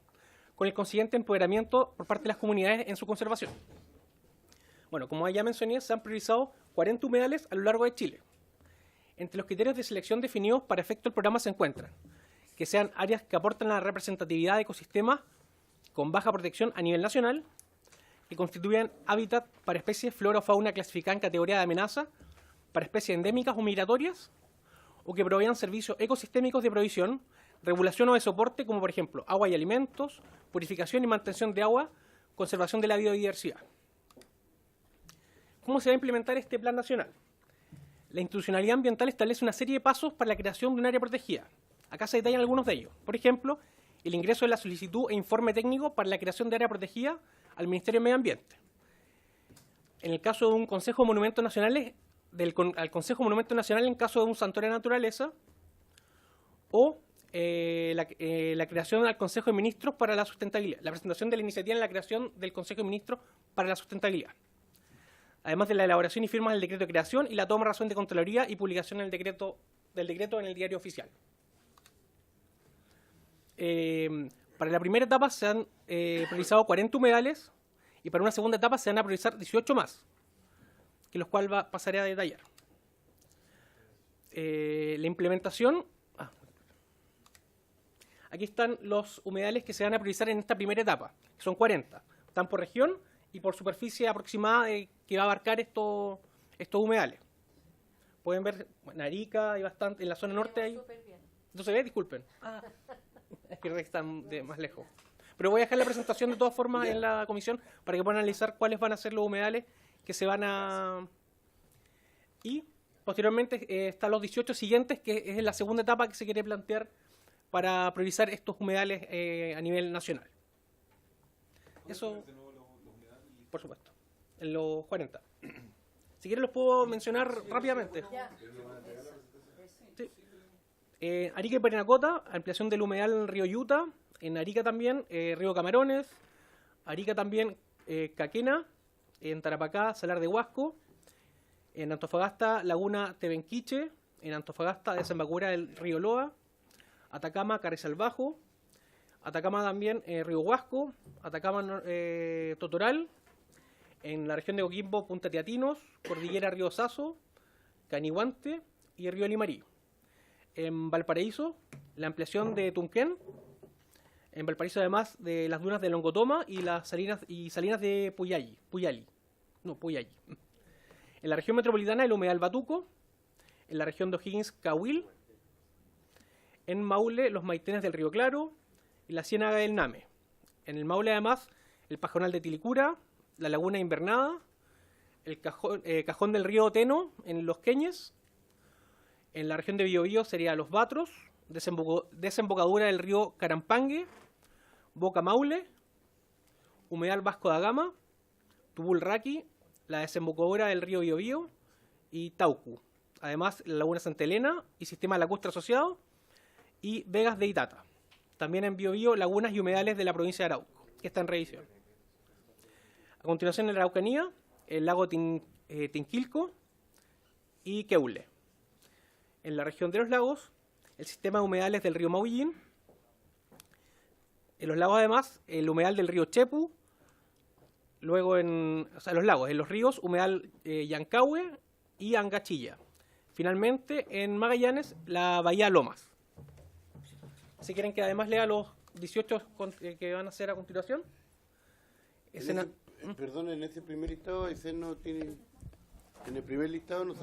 [SPEAKER 7] con el consiguiente empoderamiento por parte de las comunidades en su conservación. Bueno, como ya mencioné, se han priorizado 40 humedales a lo largo de Chile. Entre los criterios de selección definidos para efecto del programa se encuentran que sean áreas que aportan la representatividad de ecosistemas con baja protección a nivel nacional, que constituyan hábitat para especies flora o fauna clasificadas en categoría de amenaza, para especies endémicas o migratorias, o que provean servicios ecosistémicos de provisión, regulación o de soporte, como por ejemplo agua y alimentos, purificación y mantención de agua, conservación de la biodiversidad. ¿Cómo se va a implementar este plan nacional? La institucionalidad ambiental establece una serie de pasos para la creación de un área protegida. Acá se detallan algunos de ellos. Por ejemplo, el ingreso de la solicitud e informe técnico para la creación de área protegida al Ministerio de Medio Ambiente. En el caso de un Consejo de Monumentos Nacionales, al Consejo de Monumentos Nacionales en caso de un santuario de naturaleza, o la creación del Consejo de Ministros para la Sustentabilidad, la presentación de la iniciativa en la creación del Consejo de Ministros para la Sustentabilidad, además de la elaboración y firma del decreto de creación y la toma de razón de Contraloría y publicación del decreto en el Diario Oficial. Para la primera etapa se han priorizado 40 humedales y para una segunda etapa se van a priorizar 18 más, que los cuales pasaré a detallar. La implementación. Aquí están los humedales que se van a priorizar en esta primera etapa, que son 40. Están por región y por superficie aproximada que va a abarcar estos humedales. Pueden ver, en Arica hay bastante, en la zona norte hay. ¿No se ve? Disculpen. Es que están de más lejos. Pero voy a dejar la presentación de todas formas en la comisión para que puedan analizar cuáles van a ser los humedales que se van a... Y Posteriormente están los 18 siguientes, que es la segunda etapa que se quiere plantear para priorizar estos humedales a nivel nacional. Eso, por supuesto, en los 40. Si quieren los puedo mencionar rápidamente. Sí. Arica y Parinacota, ampliación del humedal en río Yuta. En Arica también, río Camarones. Arica también, Caquena. En Tarapacá, Salar de Huasco. En Antofagasta, Laguna Tebenquiche. En Antofagasta, desembocadura del río Loa. Atacama, Carrizal Bajo. Atacama también, río Huasco. Atacama, Totoral. En la región de Coquimbo, Punta Teatinos. Cordillera, río Saso. Canihuante y río Limarí. En Valparaíso, la ampliación de Tunquén. En Valparaíso, además, de las dunas de Longotoma y las salinas de Puyalli. En la región metropolitana, el humedal Batuco. En la región de O'Higgins, Cahuil. En Maule, los maitenes del río Claro y la ciénaga del Name. En el Maule, además, el pajonal de Tilicura, la laguna Invernada, el cajón del río Teno en Los Queñes. En la región de Biobío sería Los Batros, desembocadura del río Carampangue, Boca Maule, humedal Vasco da Gama, Tubulraqui, la desembocadura del río Biobío y Taucu. Además, la laguna Santa Elena y sistema lacustre asociado y Vegas de Itata. También en Biobío, lagunas y humedales de la provincia de Arauco, que está en revisión. A continuación, en la Araucanía, el lago Tinquilco y Queule. En la región de los lagos, el sistema de humedales del río Maullín. En los lagos, además, el humedal del río Chepu. Luego, los lagos, en los ríos, humedal Yancahue y Angachilla. Finalmente, en Magallanes, la bahía Lomas. Si quieren que además lea los 18 que van a hacer a continuación.
[SPEAKER 3] Perdón, en ese primer listado, Aysén no tiene... En el primer listado no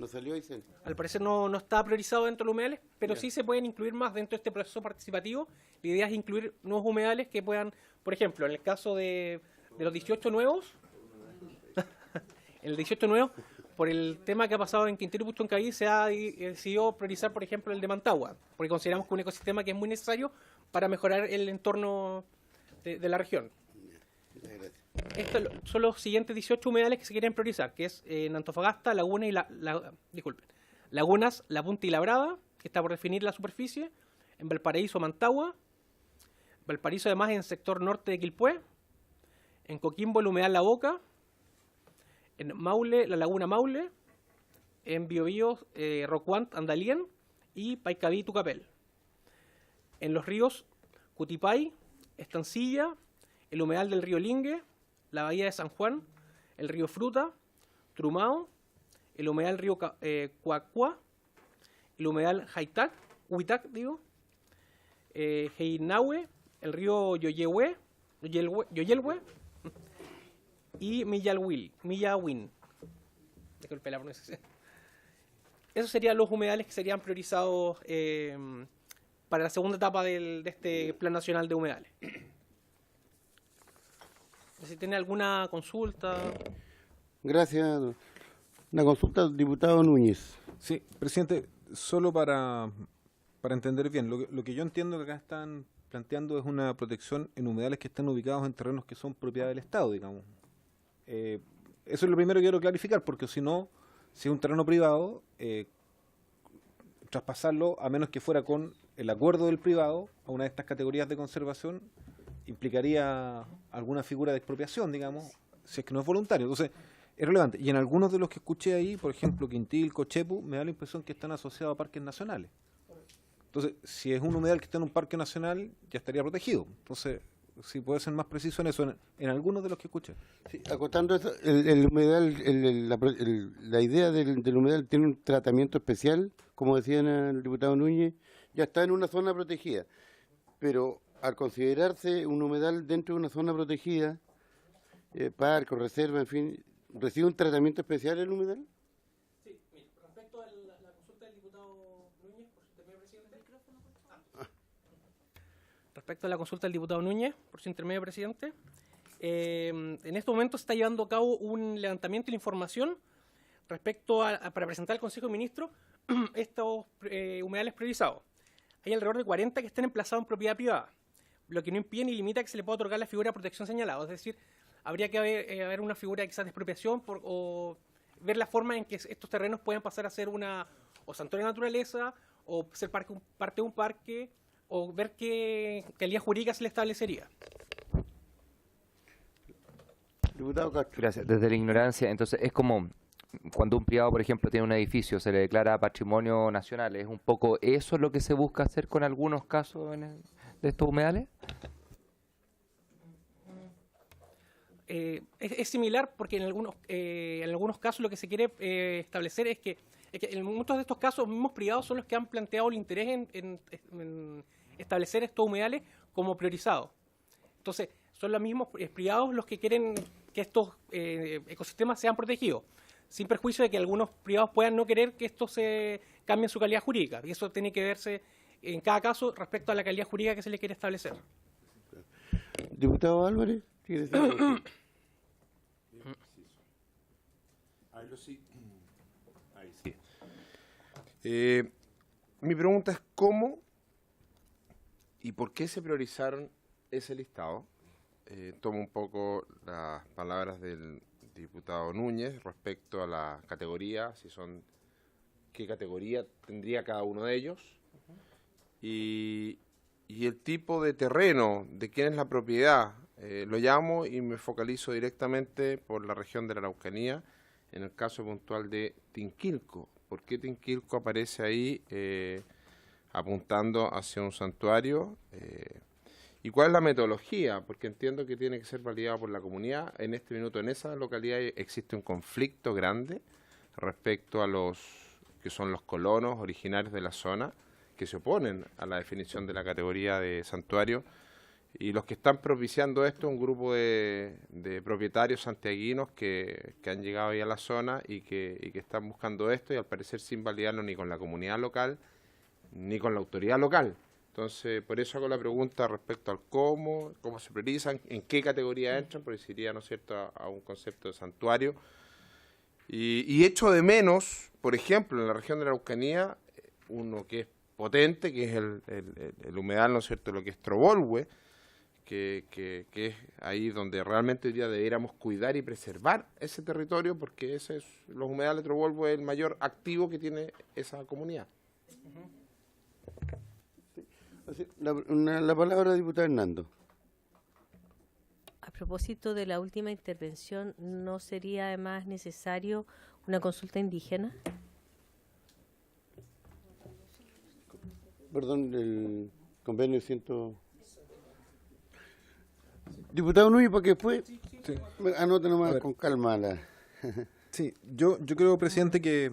[SPEAKER 3] salió Aysén.
[SPEAKER 7] Al parecer no está priorizado dentro de los humedales, pero sí se pueden incluir más dentro de este proceso participativo. La idea es incluir nuevos humedales que puedan, por ejemplo, en el caso de los 18 nuevos, en el 18 nuevos, por el tema que ha pasado en Quintero y Puchuncaví, se ha decidido priorizar, por ejemplo, el de Mantagua, porque consideramos que es un ecosistema que es muy necesario para mejorar el entorno de la región. Estos son los siguientes 18 humedales que se quieren priorizar, que es en Antofagasta, Laguna y Lagunas, La Punta y La Brava, que está por definir la superficie. En Valparaíso, Mantagua. Valparaíso, además, en el sector norte de Quilpué. En Coquimbo, el humedal La Boca. En Maule, la Laguna Maule. En Biobío, Rocuant, Andalien y Paicaví, Tucapel. En los ríos, Cutipay, Estancilla, el humedal del río Lingue, la bahía de San Juan, el río Fruta, Trumao, el humedal río Cuacua, el humedal Huitac, Heinahue, el río Yoyelhue y Millawin. Disculpe la pronunciación. Esos serían los humedales que serían priorizados para la segunda etapa de este Plan Nacional de Humedales. Si tiene alguna consulta.
[SPEAKER 3] Gracias. Una consulta al diputado Núñez.
[SPEAKER 6] Sí, presidente, solo para entender bien, lo que yo entiendo que acá están planteando es una protección en humedales que están ubicados en terrenos que son propiedad del Estado, digamos. Eso es lo primero que quiero clarificar, porque si no, si es un terreno privado, traspasarlo, a menos que fuera con el acuerdo del privado, a una de estas categorías de conservación, implicaría alguna figura de expropiación, digamos, si es que no es voluntario. Entonces, es relevante. Y en algunos de los que escuché ahí, por ejemplo, Quintilco, Chepu, me da la impresión que están asociados a parques nacionales. Entonces, si es un humedal que está en un parque nacional, ya estaría protegido. Entonces, si puede ser más preciso en eso, en algunos de los que escuché.
[SPEAKER 3] Sí, acotando eso, el humedal, la idea del humedal tiene un tratamiento especial, como decían el diputado Núñez, ya está en una zona protegida, pero al considerarse un humedal dentro de una zona protegida, parque, reserva, en fin, ¿recibe un tratamiento especial el humedal?
[SPEAKER 7] Sí, mire, respecto a la consulta del diputado Núñez, por su intermedio presidente. Respecto a la consulta del diputado Núñez, por su intermedio presidente, en este momento se está llevando a cabo un levantamiento de la información respecto para presentar al Consejo de Ministros estos humedales priorizados. Hay alrededor de 40 que están emplazados en propiedad privada, lo que no impide ni limita que se le pueda otorgar la figura de protección señalada. Es decir, habría que haber una figura quizás de expropiación o ver la forma en que estos terrenos pueden pasar a ser o santuario de naturaleza o ser parte de un parque, o ver qué calidad jurídica se le establecería.
[SPEAKER 3] Diputado Castro.
[SPEAKER 5] Gracias. Desde la ignorancia, entonces es como cuando un privado, por ejemplo, tiene un edificio, se le declara patrimonio nacional. ¿Es un poco eso lo que se busca hacer con algunos casos de estos humedales?
[SPEAKER 7] Es similar porque en algunos casos lo que se quiere establecer es que en muchos de estos casos los mismos privados son los que han planteado el interés en establecer estos humedales como priorizados. Entonces, son los mismos privados los que quieren que estos ecosistemas sean protegidos, sin perjuicio de que algunos privados puedan no querer que estos se cambien su calidad jurídica. Y eso tiene que verse en cada caso respecto a la calidad jurídica que se le quiere establecer.
[SPEAKER 3] Diputado Álvarez, ¿quiere decir algo?
[SPEAKER 9] Mi pregunta es cómo y por qué se priorizaron ese listado. Tomo un poco las palabras del diputado Núñez respecto a la categoría, qué categoría tendría cada uno de ellos, y el tipo de terreno, de quién es la propiedad. Lo llamo y me focalizo directamente por la región de la Araucanía, en el caso puntual de Tinquilco. ¿Por qué Tinquilco aparece ahí apuntando hacia un santuario? ¿Y cuál es la metodología? Porque entiendo que tiene que ser validado por la comunidad. En este minuto, en esa localidad, existe un conflicto grande respecto a los que son los colonos originarios de la zona, que se oponen a la definición de la categoría de santuario. Y los que están propiciando esto, un grupo de propietarios santiaguinos que han llegado ahí a la zona y que están buscando esto, y al parecer sin validarlo ni con la comunidad local ni con la autoridad local. Entonces, por eso hago la pregunta respecto al cómo se priorizan, en qué categoría entran, porque se iría, ¿no es cierto?, a un concepto de santuario. Y echo de menos, por ejemplo, en la región de la Araucanía, uno que es potente, que es el humedal, ¿no es cierto?, lo que es Trobolhue, que es ahí donde realmente hoy día deberíamos cuidar y preservar ese territorio, porque los humedales de Trobolhue es el mayor activo que tiene esa comunidad.
[SPEAKER 3] La palabra, diputado Hernando.
[SPEAKER 1] A propósito de la última intervención, ¿no sería además necesario una consulta indígena?
[SPEAKER 3] Perdón, el convenio 100... Diputado Núñez, porque después anote nomás con calma la...
[SPEAKER 6] Sí, yo creo, presidente, que,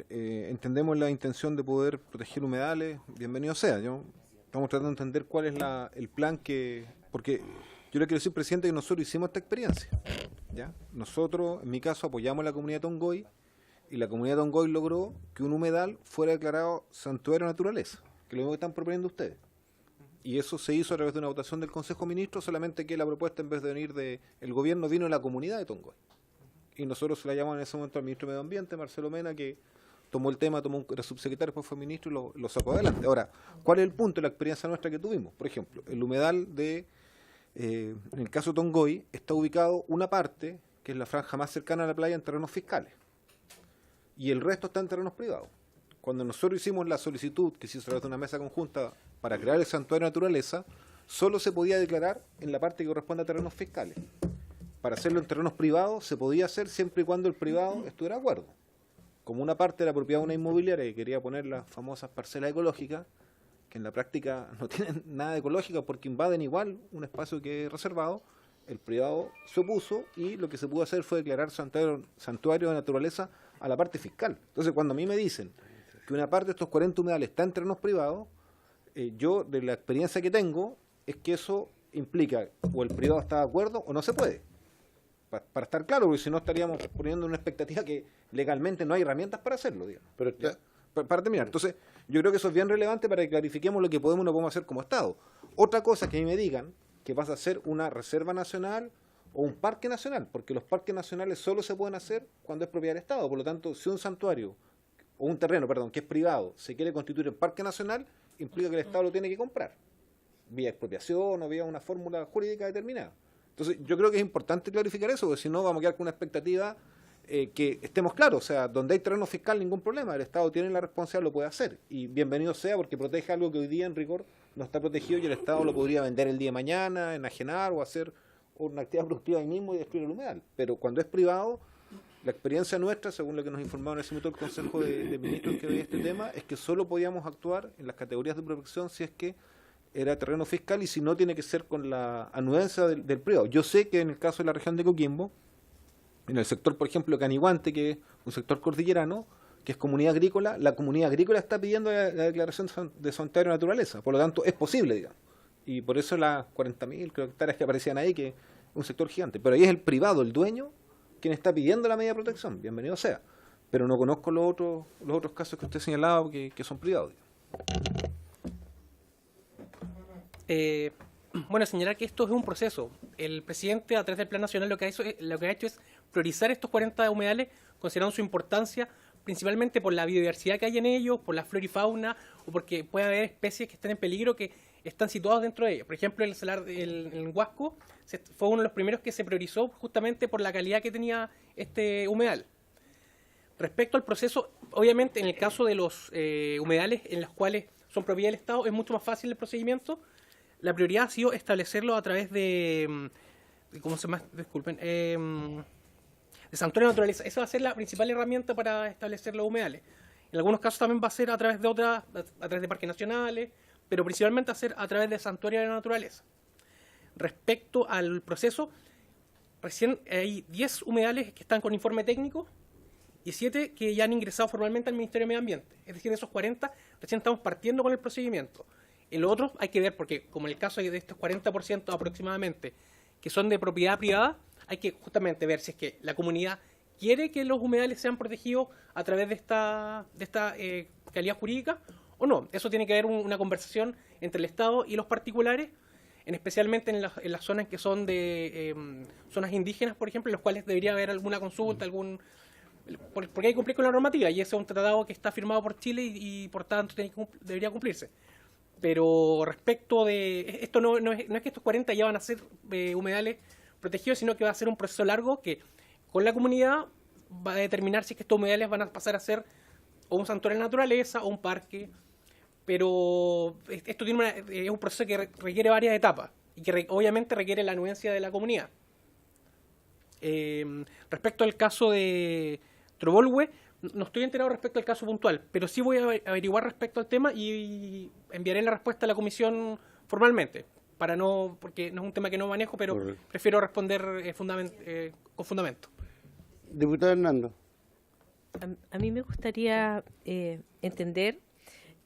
[SPEAKER 6] entendemos la intención de poder proteger humedales, bienvenido sea. Estamos tratando de entender cuál es el plan porque yo le quiero decir, presidente, que nosotros hicimos esta experiencia, ¿ya? Nosotros, en mi caso, apoyamos a la comunidad de Tongoy, y la comunidad de Tongoy logró que un humedal fuera declarado santuario de naturaleza, que es lo mismo que están proponiendo ustedes. Y eso se hizo a través de una votación del Consejo de Ministros, solamente que la propuesta, en vez de venir del gobierno, vino de la comunidad de Tongoy. Y nosotros se la llamamos en ese momento al ministro de Medio Ambiente, Marcelo Mena, que tomó el tema, era subsecretario, después fue ministro y lo sacó adelante. Ahora, ¿cuál es el punto de la experiencia nuestra que tuvimos? Por ejemplo, el humedal en el caso de Tongoy, está ubicado una parte, que es la franja más cercana a la playa, en terrenos fiscales. Y el resto está en terrenos privados. Cuando nosotros hicimos la solicitud, que se hizo a través de una mesa conjunta para crear el santuario de naturaleza, solo se podía declarar en la parte que corresponde a terrenos fiscales. Para hacerlo en terrenos privados se podía hacer siempre y cuando el privado estuviera de acuerdo. Como una parte de la propiedad de una inmobiliaria que quería poner las famosas parcelas ecológicas, que en la práctica no tienen nada de ecológica porque invaden igual un espacio que es reservado, el privado se opuso y lo que se pudo hacer fue declarar santuario de naturaleza a la parte fiscal. Entonces, cuando a mí me dicen que una parte de estos 40 humedales está en terrenos privados, yo, de la experiencia que tengo, es que eso implica o el privado está de acuerdo o no se puede. Para estar claro, porque si no estaríamos poniendo una expectativa que legalmente no hay herramientas para hacerlo, digamos.
[SPEAKER 3] Pero
[SPEAKER 6] para terminar, entonces, yo creo que eso es bien relevante para que clarifiquemos lo que podemos y no podemos hacer como Estado. Otra cosa que a mí me digan que vas a hacer una reserva nacional o un parque nacional, porque los parques nacionales solo se pueden hacer cuando es propiedad del Estado. Por lo tanto, si un santuario, o un terreno, perdón, que es privado, se quiere constituir en parque nacional, implica que el Estado lo tiene que comprar, vía expropiación o vía una fórmula jurídica determinada. Entonces, yo creo que es importante clarificar eso, porque si no vamos a quedar con una expectativa que estemos claros. O sea, donde hay terreno fiscal, ningún problema, el Estado tiene la responsabilidad, lo puede hacer, y bienvenido sea, porque protege algo que hoy día en rigor no está protegido, y el Estado lo podría vender el día de mañana, enajenar o hacer una actividad productiva ahí mismo y destruir el humedal. Pero cuando es privado, la experiencia nuestra, según lo que nos informaron en ese momento el Consejo de Ministros que veía este tema, es que solo podíamos actuar en las categorías de protección si es que era terreno fiscal, y si no, tiene que ser con la anuencia del privado. Yo sé que en el caso de la región de Coquimbo, en el sector, por ejemplo, Canihuante, que es un sector cordillerano, que es comunidad agrícola, la comunidad agrícola está pidiendo la declaración de santuario de naturaleza, por lo tanto es posible, digamos. Y por eso las 40.000 hectáreas que aparecían ahí, que es un sector gigante. Pero ahí es el privado, el dueño, quien está pidiendo la medida de protección, bienvenido sea. Pero no conozco los otros casos que usted señalaba que son privados.
[SPEAKER 7] Bueno, señalar que esto es un proceso. El presidente, a través del Plan Nacional, lo que ha hecho es priorizar estos 40 humedales, considerando su importancia, principalmente por la biodiversidad que hay en ellos, por la flora y fauna, o porque puede haber especies que estén en peligro que están situados dentro de ellos. Por ejemplo, el salar del Huasco fue uno de los primeros que se priorizó justamente por la calidad que tenía este humedal. Respecto al proceso, obviamente en el caso de los humedales en los cuales son propiedad del Estado es mucho más fácil el procedimiento. La prioridad ha sido establecerlo a través de ¿cómo se llama? Disculpen. De santuario de naturaleza. Esa va a ser la principal herramienta para establecer los humedales. En algunos casos también va a ser a través de a través de parques nacionales, pero principalmente va a ser a través de santuarios de la naturaleza. Respecto al proceso, recién hay 10 humedales que están con informe técnico y 7 que ya han ingresado formalmente al Ministerio de Medio Ambiente. Es decir, de esos 40, recién estamos partiendo con el procedimiento. En los otros hay que ver, porque como en el caso de estos 40% aproximadamente, que son de propiedad privada, hay que justamente ver si es que la comunidad quiere que los humedales sean protegidos a través de esta calidad jurídica o no. Eso tiene que haber una conversación entre el Estado y los particulares, especialmente en las zonas que son de zonas indígenas, por ejemplo, en las cuales debería haber alguna consulta, porque hay que cumplir con la normativa, y ese es un tratado que está firmado por Chile y por tanto debería cumplirse. Pero respecto de esto, no es que estos 40 ya van a ser humedales protegidos, sino que va a ser un proceso largo que con la comunidad va a determinar si es que estos humedales van a pasar a ser o un santuario de naturaleza o un parque. Pero esto es un proceso que requiere varias etapas y que obviamente requiere la anuencia de la comunidad. Respecto al caso de Trobolhue, no estoy enterado respecto al caso puntual, pero sí voy a averiguar respecto al tema y enviaré la respuesta a la comisión formalmente, porque no es un tema que no manejo, pero correcto, prefiero responder con fundamento.
[SPEAKER 3] Diputado Hernando.
[SPEAKER 1] A mí me gustaría entender,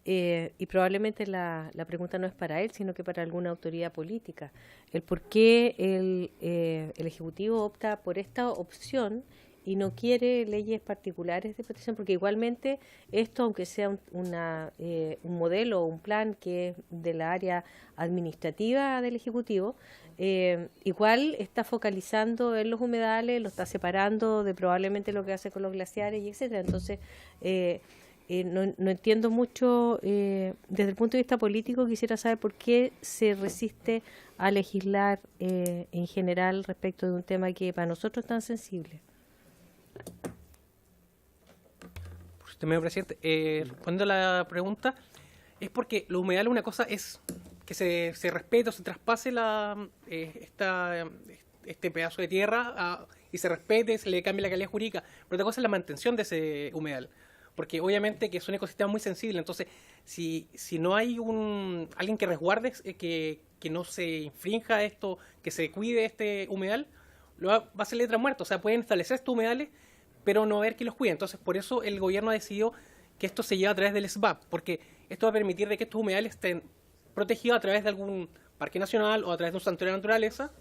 [SPEAKER 1] y probablemente la pregunta no es para él, sino que para alguna autoridad política, el por qué el Ejecutivo opta por esta opción y no quiere leyes particulares de protección, porque igualmente esto, aunque sea un modelo o un plan que es de la área administrativa del Ejecutivo, igual está focalizando en los humedales, lo está separando de probablemente lo que hace con los glaciares y etcétera. Entonces, no entiendo mucho, desde el punto de vista político, quisiera saber por qué se resiste a legislar en general respecto de un tema que para nosotros es tan sensible.
[SPEAKER 7] Señor presidente, respondiendo a la pregunta, es porque los humedales, una cosa es que se respete o se traspase este pedazo de tierra y se respete, se le cambie la calidad jurídica, pero otra cosa es la mantención de ese humedal, porque obviamente que son ecosistemas muy sensibles. Entonces si no hay alguien que resguarde que no se infrinja esto, que se cuide este humedal, va a ser letra muerta. O sea, pueden establecer estos humedales pero no haber que los cuide. Entonces, por eso el gobierno ha decidido que esto se lleve a través del SBAP, porque esto va a permitir de que estos humedales estén protegidos a través de algún parque nacional o a través de un santuario de naturaleza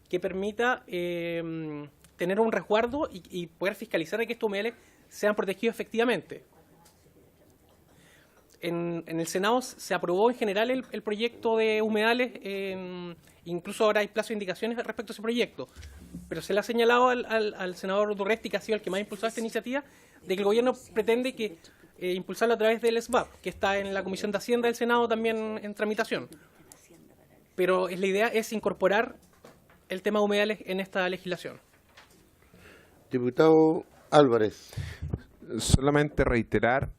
[SPEAKER 7] que permita tener un resguardo y poder fiscalizar de que estos humedales sean protegidos efectivamente. en el Senado se aprobó en general el proyecto de humedales, incluso ahora hay plazo de indicaciones respecto a ese proyecto, pero se le ha señalado al senador Durresti, que ha sido el que más ha impulsado esta iniciativa, de que el gobierno pretende que impulsarlo a través del SBAP, que está en la Comisión de Hacienda del Senado también en tramitación. Pero la idea es incorporar el tema de humedales en esta legislación.
[SPEAKER 3] Diputado Álvarez.
[SPEAKER 9] Solamente reiterar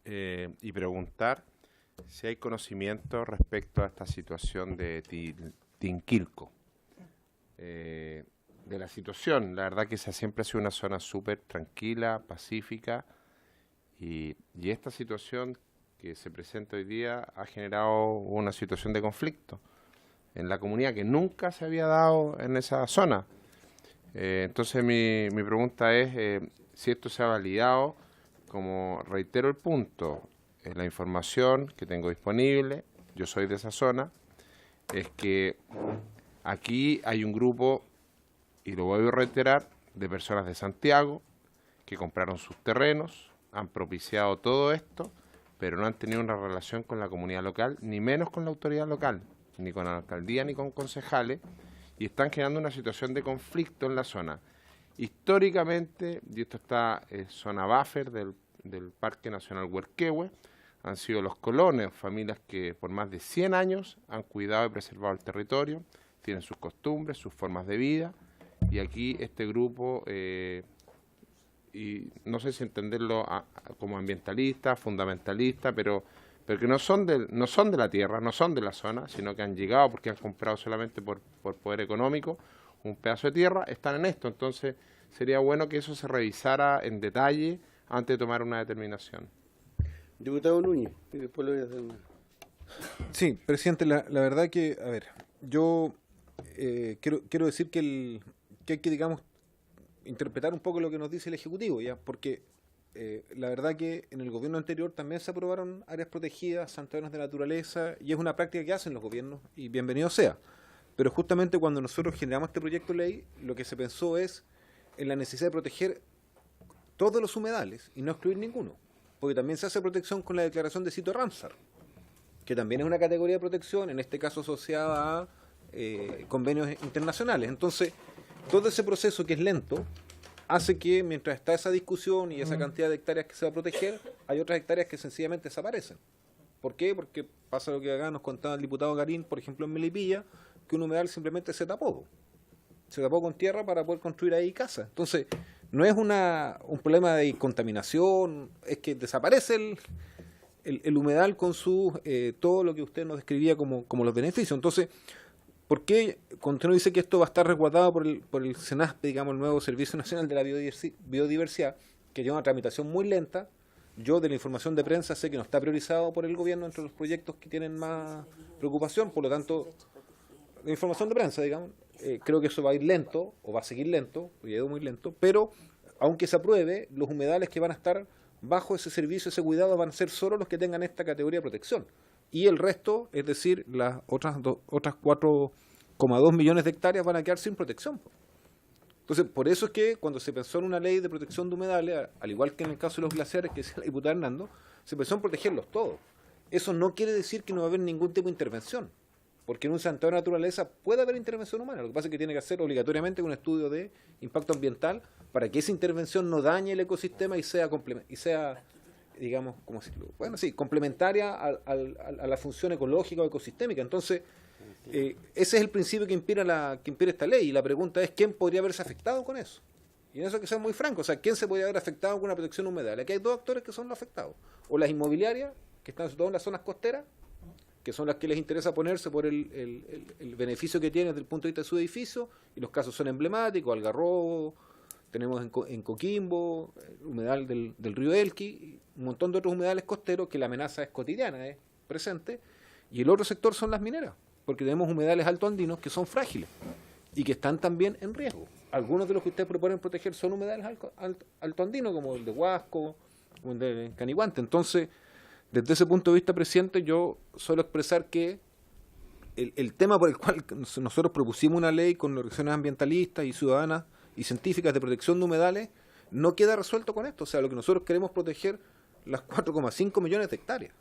[SPEAKER 9] y preguntar si hay conocimiento respecto a esta situación de Tinquilco. De la situación, la verdad que esa siempre ha sido una zona súper tranquila, pacífica, y esta situación que se presenta hoy día ha generado una situación de conflicto en la comunidad que nunca se había dado en esa zona. Entonces mi pregunta es si esto se ha validado. Como reitero el punto, la información que tengo disponible, yo soy de esa zona, es que aquí hay un grupo, y lo voy a reiterar, de personas de Santiago que compraron sus terrenos, han propiciado todo esto, pero no han tenido una relación con la comunidad local, ni menos con la autoridad local, ni con la alcaldía, ni con concejales, y están generando una situación de conflicto en la zona. Históricamente, y esto está en zona buffer del Parque Nacional Huerquehue, han sido los colonos, familias que por más de 100 años han cuidado y preservado el territorio, tienen sus costumbres, sus formas de vida, y aquí este grupo, y no sé si entenderlo como ambientalista, fundamentalista, pero que no son de la tierra, no son de la zona, sino que han llegado porque han comprado solamente por poder económico un pedazo de tierra, están en esto. Entonces sería bueno que eso se revisara en detalle antes de tomar una determinación.
[SPEAKER 3] Diputado Núñez, y después lo voy a hacer una.
[SPEAKER 6] Sí, presidente, la verdad que, a ver, yo quiero decir que hay que, digamos, interpretar un poco lo que nos dice el Ejecutivo, ya, porque la verdad que en el gobierno anterior también se aprobaron áreas protegidas, santuarios de naturaleza, y es una práctica que hacen los gobiernos, y bienvenido sea. Pero justamente cuando nosotros generamos este proyecto de ley, lo que se pensó es en la necesidad de proteger todos los humedales y no excluir ninguno, porque también se hace protección con la declaración de sitio Ramsar, que también es una categoría de protección, en este caso asociada a convenios internacionales. Entonces, todo ese proceso que es lento hace que mientras está esa discusión y esa cantidad de hectáreas que se va a proteger, hay otras hectáreas que sencillamente desaparecen. ¿Por qué? Porque pasa lo que acá nos contaba el diputado Garín, por ejemplo en Melipilla, que un humedal simplemente se tapó con tierra para poder construir ahí casas. Entonces, no es un problema de contaminación, es que desaparece el humedal con todo lo que usted nos describía como los beneficios. Entonces, ¿por qué cuando uno dice que esto va a estar resguardado por el SENASPE, digamos, el nuevo Servicio Nacional de la Biodiversidad, que lleva una tramitación muy lenta? Yo de la información de prensa sé que no está priorizado por el gobierno entre los proyectos que tienen más preocupación, por lo tanto, la información de prensa, digamos, creo que eso va a ir lento, o va a seguir lento, o ya ha ido muy lento, pero aunque se apruebe, los humedales que van a estar bajo ese servicio, ese cuidado, van a ser solo los que tengan esta categoría de protección. Y el resto, es decir, las otras 4,2 millones de hectáreas van a quedar sin protección. Entonces, por eso es que cuando se pensó en una ley de protección de humedales, al igual que en el caso de los glaciares, que decía la diputada Hernando, se pensó en protegerlos todos. Eso no quiere decir que no va a haber ningún tipo de intervención, porque en un santuario de naturaleza puede haber intervención humana. Lo que pasa es que tiene que hacer obligatoriamente un estudio de impacto ambiental para que esa intervención no dañe el ecosistema y sea digamos, ¿cómo decirlo? Bueno, sí, complementaria a la función ecológica o ecosistémica. Entonces, ese es el principio que inspira esta ley, y la pregunta es ¿quién podría haberse afectado con eso? Y en eso hay que ser muy franco, o sea, ¿quién se podría haber afectado con una protección humedal? Aquí hay dos actores que son los afectados, o las inmobiliarias, que están sobre todo en las zonas costeras, que son las que les interesa ponerse por el beneficio que tienen desde el punto de vista de su edificio, y los casos son emblemáticos, Algarrobo, tenemos en Coquimbo, el humedal del río Elqui, un montón de otros humedales costeros que la amenaza es cotidiana, es presente, y el otro sector son las mineras, porque tenemos humedales altoandinos que son frágiles y que están también en riesgo. Algunos de los que ustedes proponen proteger son humedales altoandinos, como el de Huasco, como el de Canihuante. Entonces, desde ese punto de vista, presidente, yo suelo expresar que el tema por el cual nosotros propusimos una ley con organizaciones ambientalistas y ciudadanas y científicas de protección de humedales no queda resuelto con esto. O sea, lo que nosotros queremos proteger las 4,5 millones de hectáreas.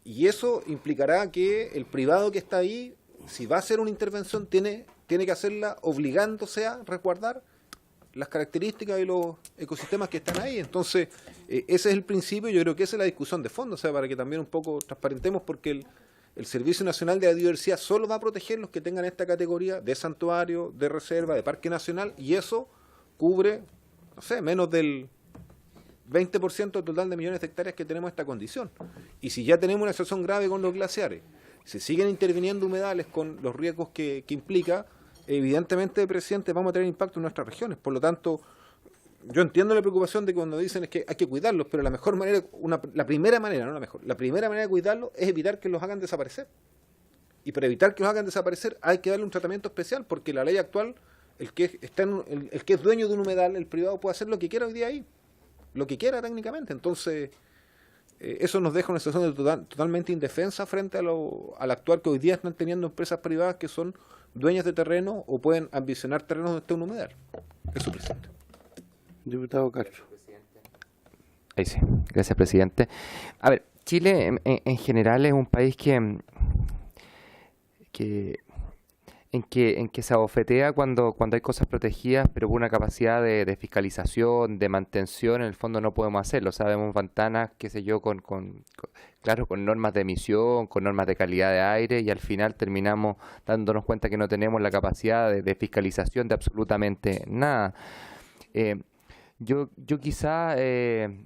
[SPEAKER 6] Y eso implicará que el privado que está ahí, si va a hacer una intervención, tiene que hacerla obligándose a resguardar las características y los ecosistemas que están ahí. Entonces, ese es el principio, yo creo que esa es la discusión de fondo, o sea, para que también un poco transparentemos, porque el Servicio Nacional de la Biodiversidad solo va a proteger los que tengan esta categoría de santuario, de reserva, de parque nacional, y eso cubre, no sé, menos del 20% del total de millones de hectáreas que tenemos esta condición. Y si ya tenemos una situación grave con los glaciares, si siguen interviniendo humedales con los riesgos que implica, evidentemente, presidente, vamos a tener impacto en nuestras regiones. Por lo tanto, yo entiendo la preocupación de cuando dicen es que hay que cuidarlos, pero la mejor manera, la primera manera de cuidarlos es evitar que los hagan desaparecer. Y para evitar que los hagan desaparecer hay que darle un tratamiento especial, porque la ley actual, el que es dueño de un humedal, el privado, puede hacer lo que quiera hoy día ahí, lo que quiera técnicamente. Entonces, eso nos deja una situación totalmente indefensa frente al actuar que hoy día están teniendo empresas privadas que son dueñas de terreno o pueden ambicionar terrenos donde esté un humedal. Eso, presidente.
[SPEAKER 3] Diputado Castro.
[SPEAKER 5] Ahí sí, gracias, presidente. A ver, Chile en general es un país en que se abofetea cuando hay cosas protegidas, pero por una capacidad de fiscalización, de mantención, en el fondo no podemos hacerlo. Sabemos ventanas, qué sé yo, con normas de emisión, con normas de calidad de aire, y al final terminamos dándonos cuenta que no tenemos la capacidad de fiscalización de absolutamente nada. Yo quizá,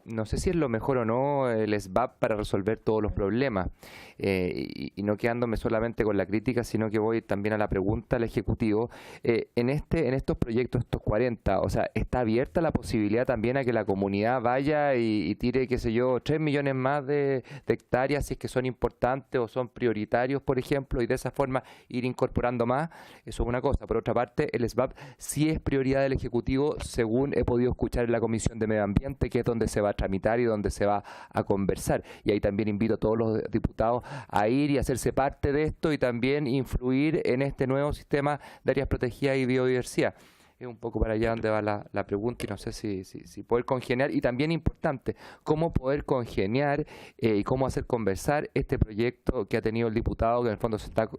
[SPEAKER 5] no sé si es lo mejor o no el SBAP para resolver todos los problemas, y no quedándome solamente con la crítica, sino que voy también a la pregunta al Ejecutivo. En estos proyectos, estos 40, o sea, ¿está abierta la posibilidad también a que la comunidad vaya y tire, qué sé yo, 3 millones más de hectáreas, si es que son importantes o son prioritarios, por ejemplo, y de esa forma ir incorporando más? Eso es una cosa. Por otra parte, el SBAP sí es prioridad del Ejecutivo, según he podido escuchar en la Comisión de Medio Ambiente, que es donde se va a tramitar y donde se va a conversar. Y ahí también invito a todos los diputados a ir y hacerse parte de esto y también influir en este nuevo sistema de áreas protegidas y biodiversidad. Es un poco para allá donde va la pregunta, y no sé si poder congeniar, y también importante, cómo poder congeniar y cómo hacer conversar este proyecto que ha tenido el diputado, que en el fondo se está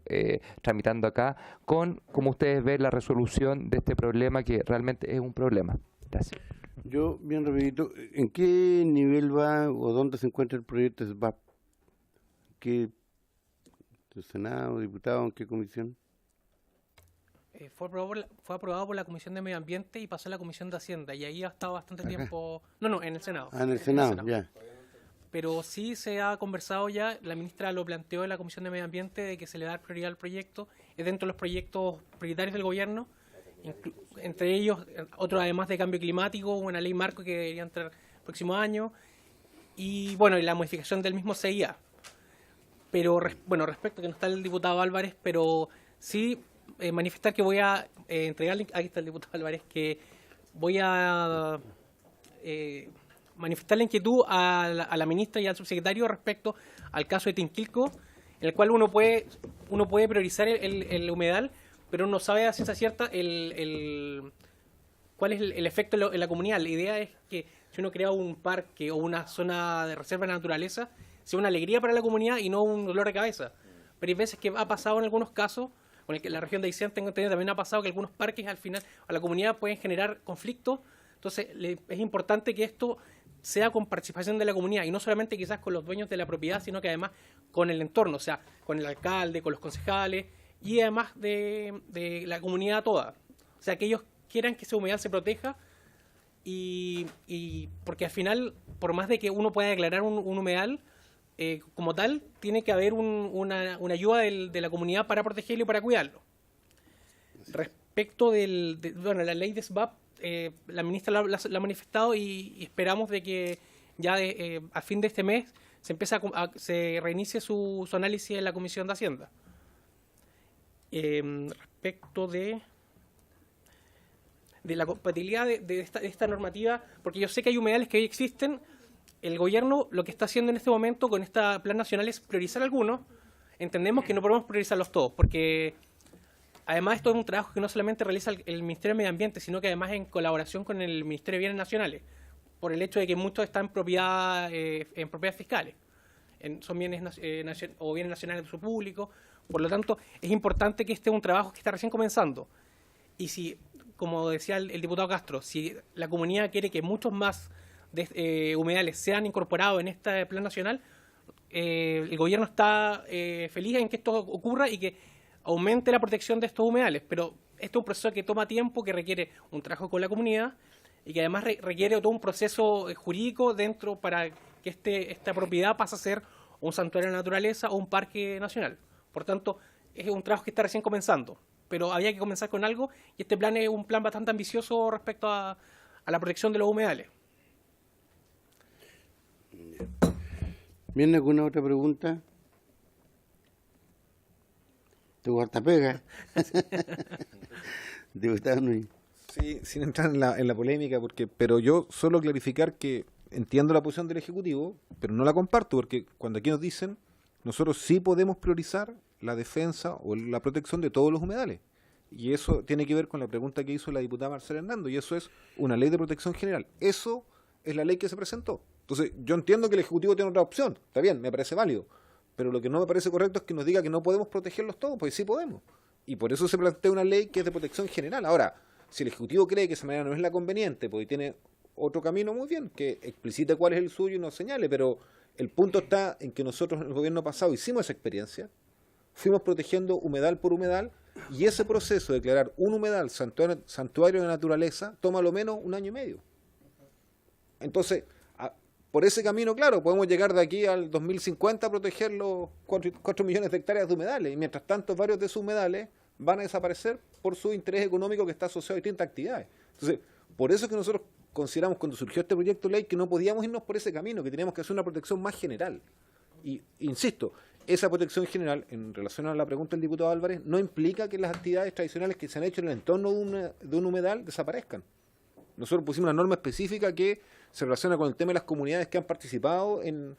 [SPEAKER 5] tramitando acá, con, como ustedes ven, la resolución de este problema, que realmente es un problema. Gracias.
[SPEAKER 3] Yo, bien rapidito, ¿en qué nivel va o dónde se encuentra el proyecto SBAP? ¿Qué Senado, diputado, en qué comisión?
[SPEAKER 7] Fue aprobado por la Comisión de Medio Ambiente y pasó a la Comisión de Hacienda, y ahí ha estado bastante tiempo. No, en el Senado.
[SPEAKER 3] En el Senado, ya.
[SPEAKER 7] Pero sí se ha conversado ya, la ministra lo planteó en la Comisión de Medio Ambiente, de que se le da prioridad al proyecto, es dentro de los proyectos prioritarios del gobierno, entre ellos otro además de cambio climático, una ley marco que debería entrar el próximo año, y bueno, y la modificación del mismo CIA. Pero respecto a que no está el diputado Álvarez, pero sí manifestar que voy a entregarle, aquí está el diputado Álvarez, que voy a manifestar la inquietud a la ministra y al subsecretario respecto al caso de Tinquilco, en el cual uno puede priorizar el humedal, pero no sabe a ciencia cierta cuál es el efecto en la comunidad. La idea es que si uno crea un parque o una zona de reserva de naturaleza, sea una alegría para la comunidad y no un dolor de cabeza. Pero hay veces que ha pasado en algunos casos, con la región de Aysén tengo entendido, también ha pasado que algunos parques al final a la comunidad pueden generar conflictos. Entonces es importante que esto sea con participación de la comunidad, y no solamente quizás con los dueños de la propiedad, sino que además con el entorno, o sea, con el alcalde, con los concejales, y además de la comunidad toda. O sea, que ellos quieran que esa humedal se proteja, y porque al final, por más de que uno pueda declarar un humedal, como tal, tiene que haber una ayuda de la comunidad para protegerlo y para cuidarlo. Respecto la ley de SBAP, la ministra la ha manifestado, y esperamos de que ya a fin de este mes se reinicie su análisis en la Comisión de Hacienda. Respecto de la compatibilidad de esta normativa, porque yo sé que hay humedales que hoy existen. El gobierno lo que está haciendo en este momento con este plan nacional es priorizar algunos. Entendemos que no podemos priorizarlos todos, porque además esto es un trabajo que no solamente realiza el Ministerio de Medio Ambiente, sino que además en colaboración con el Ministerio de Bienes Nacionales, por el hecho de que muchos están en propiedades fiscales. Son bienes o bienes nacionales de uso público. Por lo tanto, es importante que este es un trabajo que está recién comenzando. Y si, como decía el diputado Castro, si la comunidad quiere que muchos más humedales sean incorporados en este plan nacional, el gobierno está feliz en que esto ocurra y que aumente la protección de estos humedales. Pero esto es un proceso que toma tiempo, que requiere un trabajo con la comunidad y que además requiere todo un proceso jurídico dentro para que esta propiedad pase a ser un santuario de la naturaleza o un parque nacional. Por tanto, es un trabajo que está recién comenzando, pero había que comenzar con algo y este plan es un plan bastante ambicioso respecto a la protección de los humedales.
[SPEAKER 3] ¿Viene alguna otra pregunta? ¿Tu harta pega? Diputado Núñez.
[SPEAKER 6] Sí, sin entrar en la polémica, pero yo solo clarificar que entiendo la posición del Ejecutivo, pero no la comparto, porque cuando aquí nos dicen, nosotros sí podemos priorizar la defensa o la protección de todos los humedales. Y eso tiene que ver con la pregunta que hizo la diputada Marcela Hernando, y eso es una ley de protección general. Eso es la ley que se presentó. Entonces, yo entiendo que el Ejecutivo tiene otra opción, está bien, me parece válido, pero lo que no me parece correcto es que nos diga que no podemos protegerlos todos, pues sí podemos. Y por eso se plantea una ley que es de protección general. Ahora, si el Ejecutivo cree que esa manera no es la conveniente, porque tiene otro camino, muy bien, que explicite cuál es el suyo y nos señale, pero el punto está en que nosotros en el gobierno pasado hicimos esa experiencia, fuimos protegiendo humedal por humedal, y ese proceso de declarar un humedal santuario de naturaleza toma lo menos 1 año y medio. Entonces, por ese camino, claro, podemos llegar de aquí al 2050 a proteger los 4 millones de hectáreas de humedales, y mientras tanto varios de esos humedales van a desaparecer por su interés económico que está asociado a distintas actividades. Entonces, por eso es que nosotros consideramos cuando surgió este proyecto de ley que no podíamos irnos por ese camino, que teníamos que hacer una protección más general. Y, insisto, esa protección general, en relación a la pregunta del diputado Álvarez, no implica que las actividades tradicionales que se han hecho en el entorno de un humedal desaparezcan. Nosotros pusimos una norma específica que se relaciona con el tema de las comunidades que han participado en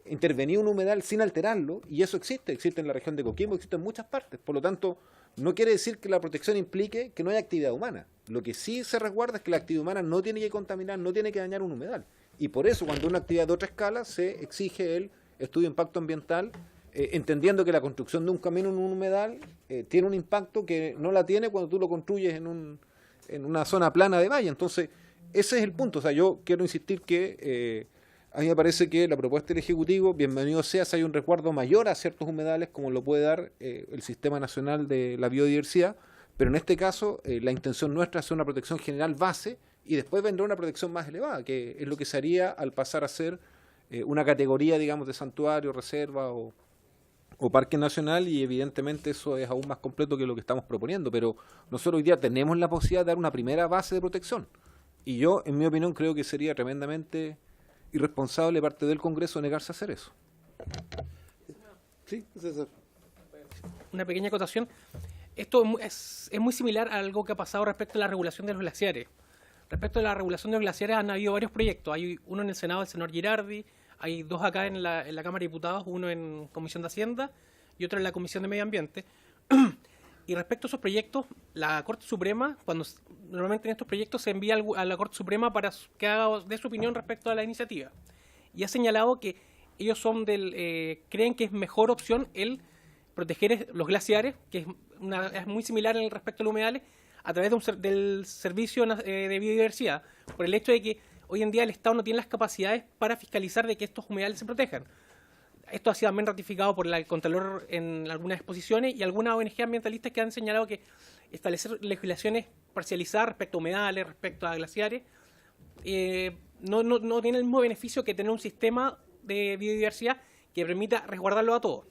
[SPEAKER 6] intervenir un humedal sin alterarlo, y eso existe en la región de Coquimbo, existe en muchas partes. Por lo tanto, no quiere decir que la protección implique que no haya actividad humana. Lo que sí se resguarda es que la actividad humana no tiene que contaminar, no tiene que dañar un humedal. Y por eso, cuando una actividad de otra escala, se exige el estudio de impacto ambiental, entendiendo que la construcción de un camino en un humedal tiene un impacto que no la tiene cuando tú lo construyes en una zona plana de valla. Entonces, ese es el punto. O sea, yo quiero insistir que a mí me parece que la propuesta del Ejecutivo, bienvenido sea si hay un resguardo mayor a ciertos humedales, como lo puede dar el Sistema Nacional de la Biodiversidad, pero en este caso la intención nuestra es hacer una protección general base y después vendrá una protección más elevada, que es lo que se haría al pasar a ser una categoría, digamos, de santuario, reserva o parque nacional, y evidentemente eso es aún más completo que lo que estamos proponiendo, pero nosotros hoy día tenemos la posibilidad de dar una primera base de protección, y yo, en mi opinión, creo que sería tremendamente irresponsable de parte del Congreso negarse a hacer eso.
[SPEAKER 3] Sí, César.
[SPEAKER 7] Una pequeña acotación. Esto es muy similar a algo que ha pasado respecto a la regulación de los glaciares. Respecto a la regulación de los glaciares han habido varios proyectos. Hay uno en el Senado, el senador Girardi, hay 2 acá en la Cámara de Diputados, uno en Comisión de Hacienda y otro en la Comisión de Medio Ambiente. Y respecto a esos proyectos, la Corte Suprema, normalmente en estos proyectos se envía a la Corte Suprema para que haga de su opinión respecto a la iniciativa. Y ha señalado que ellos creen que es mejor opción el proteger los glaciares, que es muy similar en el respecto a los humedales, a través del Servicio de Biodiversidad, por el hecho de que hoy en día el Estado no tiene las capacidades para fiscalizar de que estos humedales se protejan. Esto ha sido también ratificado por el Contralor en algunas exposiciones y algunas ONG ambientalistas que han señalado que establecer legislaciones parcializadas respecto a humedales, respecto a glaciares, no tiene el mismo beneficio que tener un sistema de biodiversidad que permita resguardarlo a todos.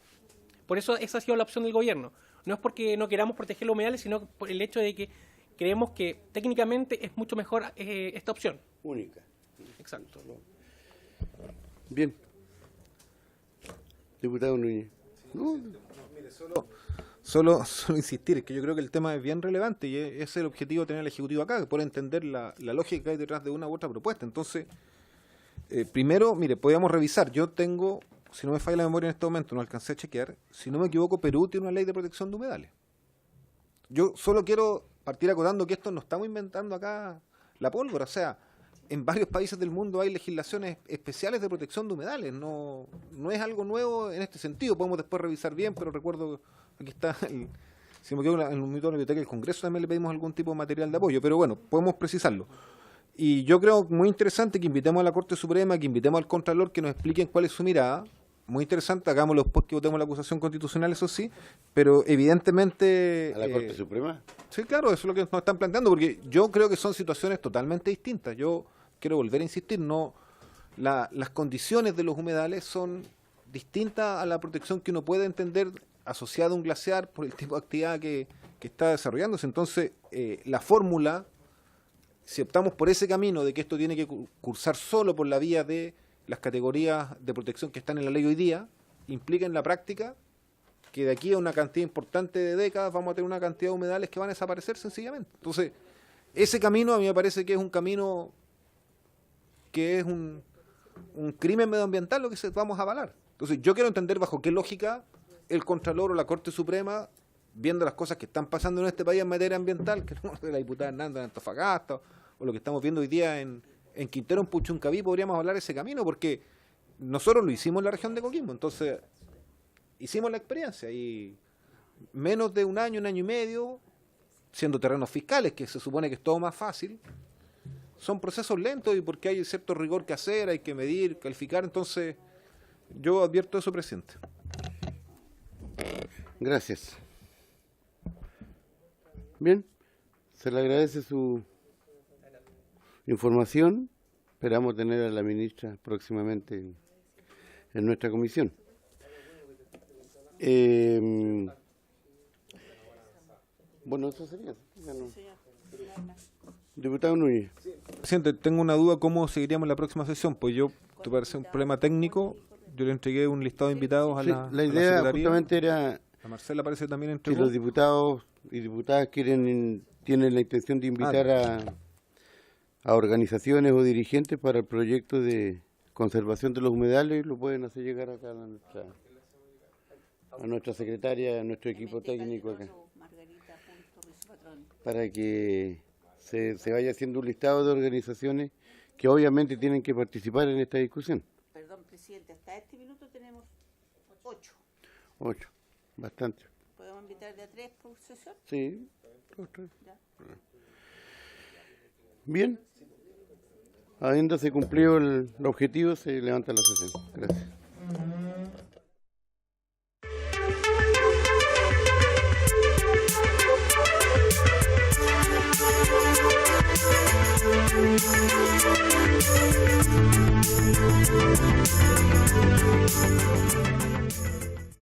[SPEAKER 7] Por eso esa ha sido la opción del gobierno. No es porque no queramos proteger los humedales, sino por el hecho de que creemos que técnicamente es mucho mejor esta opción.
[SPEAKER 3] Única.
[SPEAKER 7] Exacto.
[SPEAKER 3] Bien. Diputado Núñez.
[SPEAKER 6] Mire, solo insistir, que yo creo que el tema es bien relevante y ese es el objetivo de tener al Ejecutivo acá, que pueda entender la lógica que hay detrás de una u otra propuesta. Entonces, primero, mire, podríamos revisar. Yo tengo, si no me falla la memoria en este momento, no alcancé a chequear, si no me equivoco, Perú tiene una ley de protección de humedales. Yo solo quiero partir acotando que esto no estamos inventando acá la pólvora. O sea, en varios países del mundo hay legislaciones especiales de protección de humedales. No es algo nuevo en este sentido. Podemos después revisar bien, pero recuerdo, aquí está, si me quedo en un minuto en la biblioteca del Congreso, también le pedimos algún tipo de material de apoyo. Pero bueno, podemos precisarlo. Y yo creo muy interesante que invitemos a la Corte Suprema, que invitemos al Contralor, que nos expliquen cuál es su mirada. Muy interesante, hagámoslo después que votemos la acusación constitucional, eso sí, pero evidentemente...
[SPEAKER 3] ¿A la Corte Suprema?
[SPEAKER 6] Sí, claro, eso es lo que nos están planteando, porque yo creo que son situaciones totalmente distintas. Yo quiero volver a insistir, las condiciones de los humedales son distintas a la protección que uno puede entender asociada a un glaciar por el tipo de actividad que está desarrollándose. Entonces, la fórmula, si optamos por ese camino de que esto tiene que cursar solo por la vía de las categorías de protección que están en la ley hoy día, implica en la práctica que de aquí a una cantidad importante de décadas vamos a tener una cantidad de humedales que van a desaparecer sencillamente. Entonces, ese camino a mí me parece que es un camino que es un crimen medioambiental lo que vamos a avalar. Entonces, yo quiero entender bajo qué lógica el Contralor o la Corte Suprema, viendo las cosas que están pasando en este país en materia ambiental, que no de la diputada Hernández en Antofagasta, o lo que estamos viendo hoy día en Quintero, en Puchuncaví, podríamos hablar de ese camino, porque nosotros lo hicimos en la región de Coquimbo, entonces hicimos la experiencia y menos de un año y medio, siendo terrenos fiscales, que se supone que es todo más fácil, son procesos lentos y porque hay cierto rigor que hacer, hay que medir, calificar, entonces yo advierto eso, presidente.
[SPEAKER 3] Gracias. Bien, se le agradece su información. Esperamos tener a la ministra próximamente en nuestra comisión. Bueno, eso sería. Diputado Núñez.
[SPEAKER 6] Presidente, tengo una duda, ¿cómo seguiríamos la próxima sesión? Pues yo, te parece un problema técnico, yo le entregué un listado de invitados a
[SPEAKER 3] la idea justamente era
[SPEAKER 6] a Marcela parece también
[SPEAKER 3] que los diputados y diputadas tienen la intención de invitar a organizaciones o dirigentes para el proyecto de conservación de los humedales, lo pueden hacer llegar acá a nuestra secretaria, a nuestro equipo técnico acá, para que se vaya haciendo un listado de organizaciones que obviamente tienen que participar en esta discusión.
[SPEAKER 8] Perdón, presidente, hasta este minuto tenemos 8.
[SPEAKER 3] 8, bastante.
[SPEAKER 8] ¿Podemos invitar de a 3 por sesión?
[SPEAKER 3] Sí, 3. Bien. Habiéndose cumplido el objetivo, se levanta la sesión. Gracias.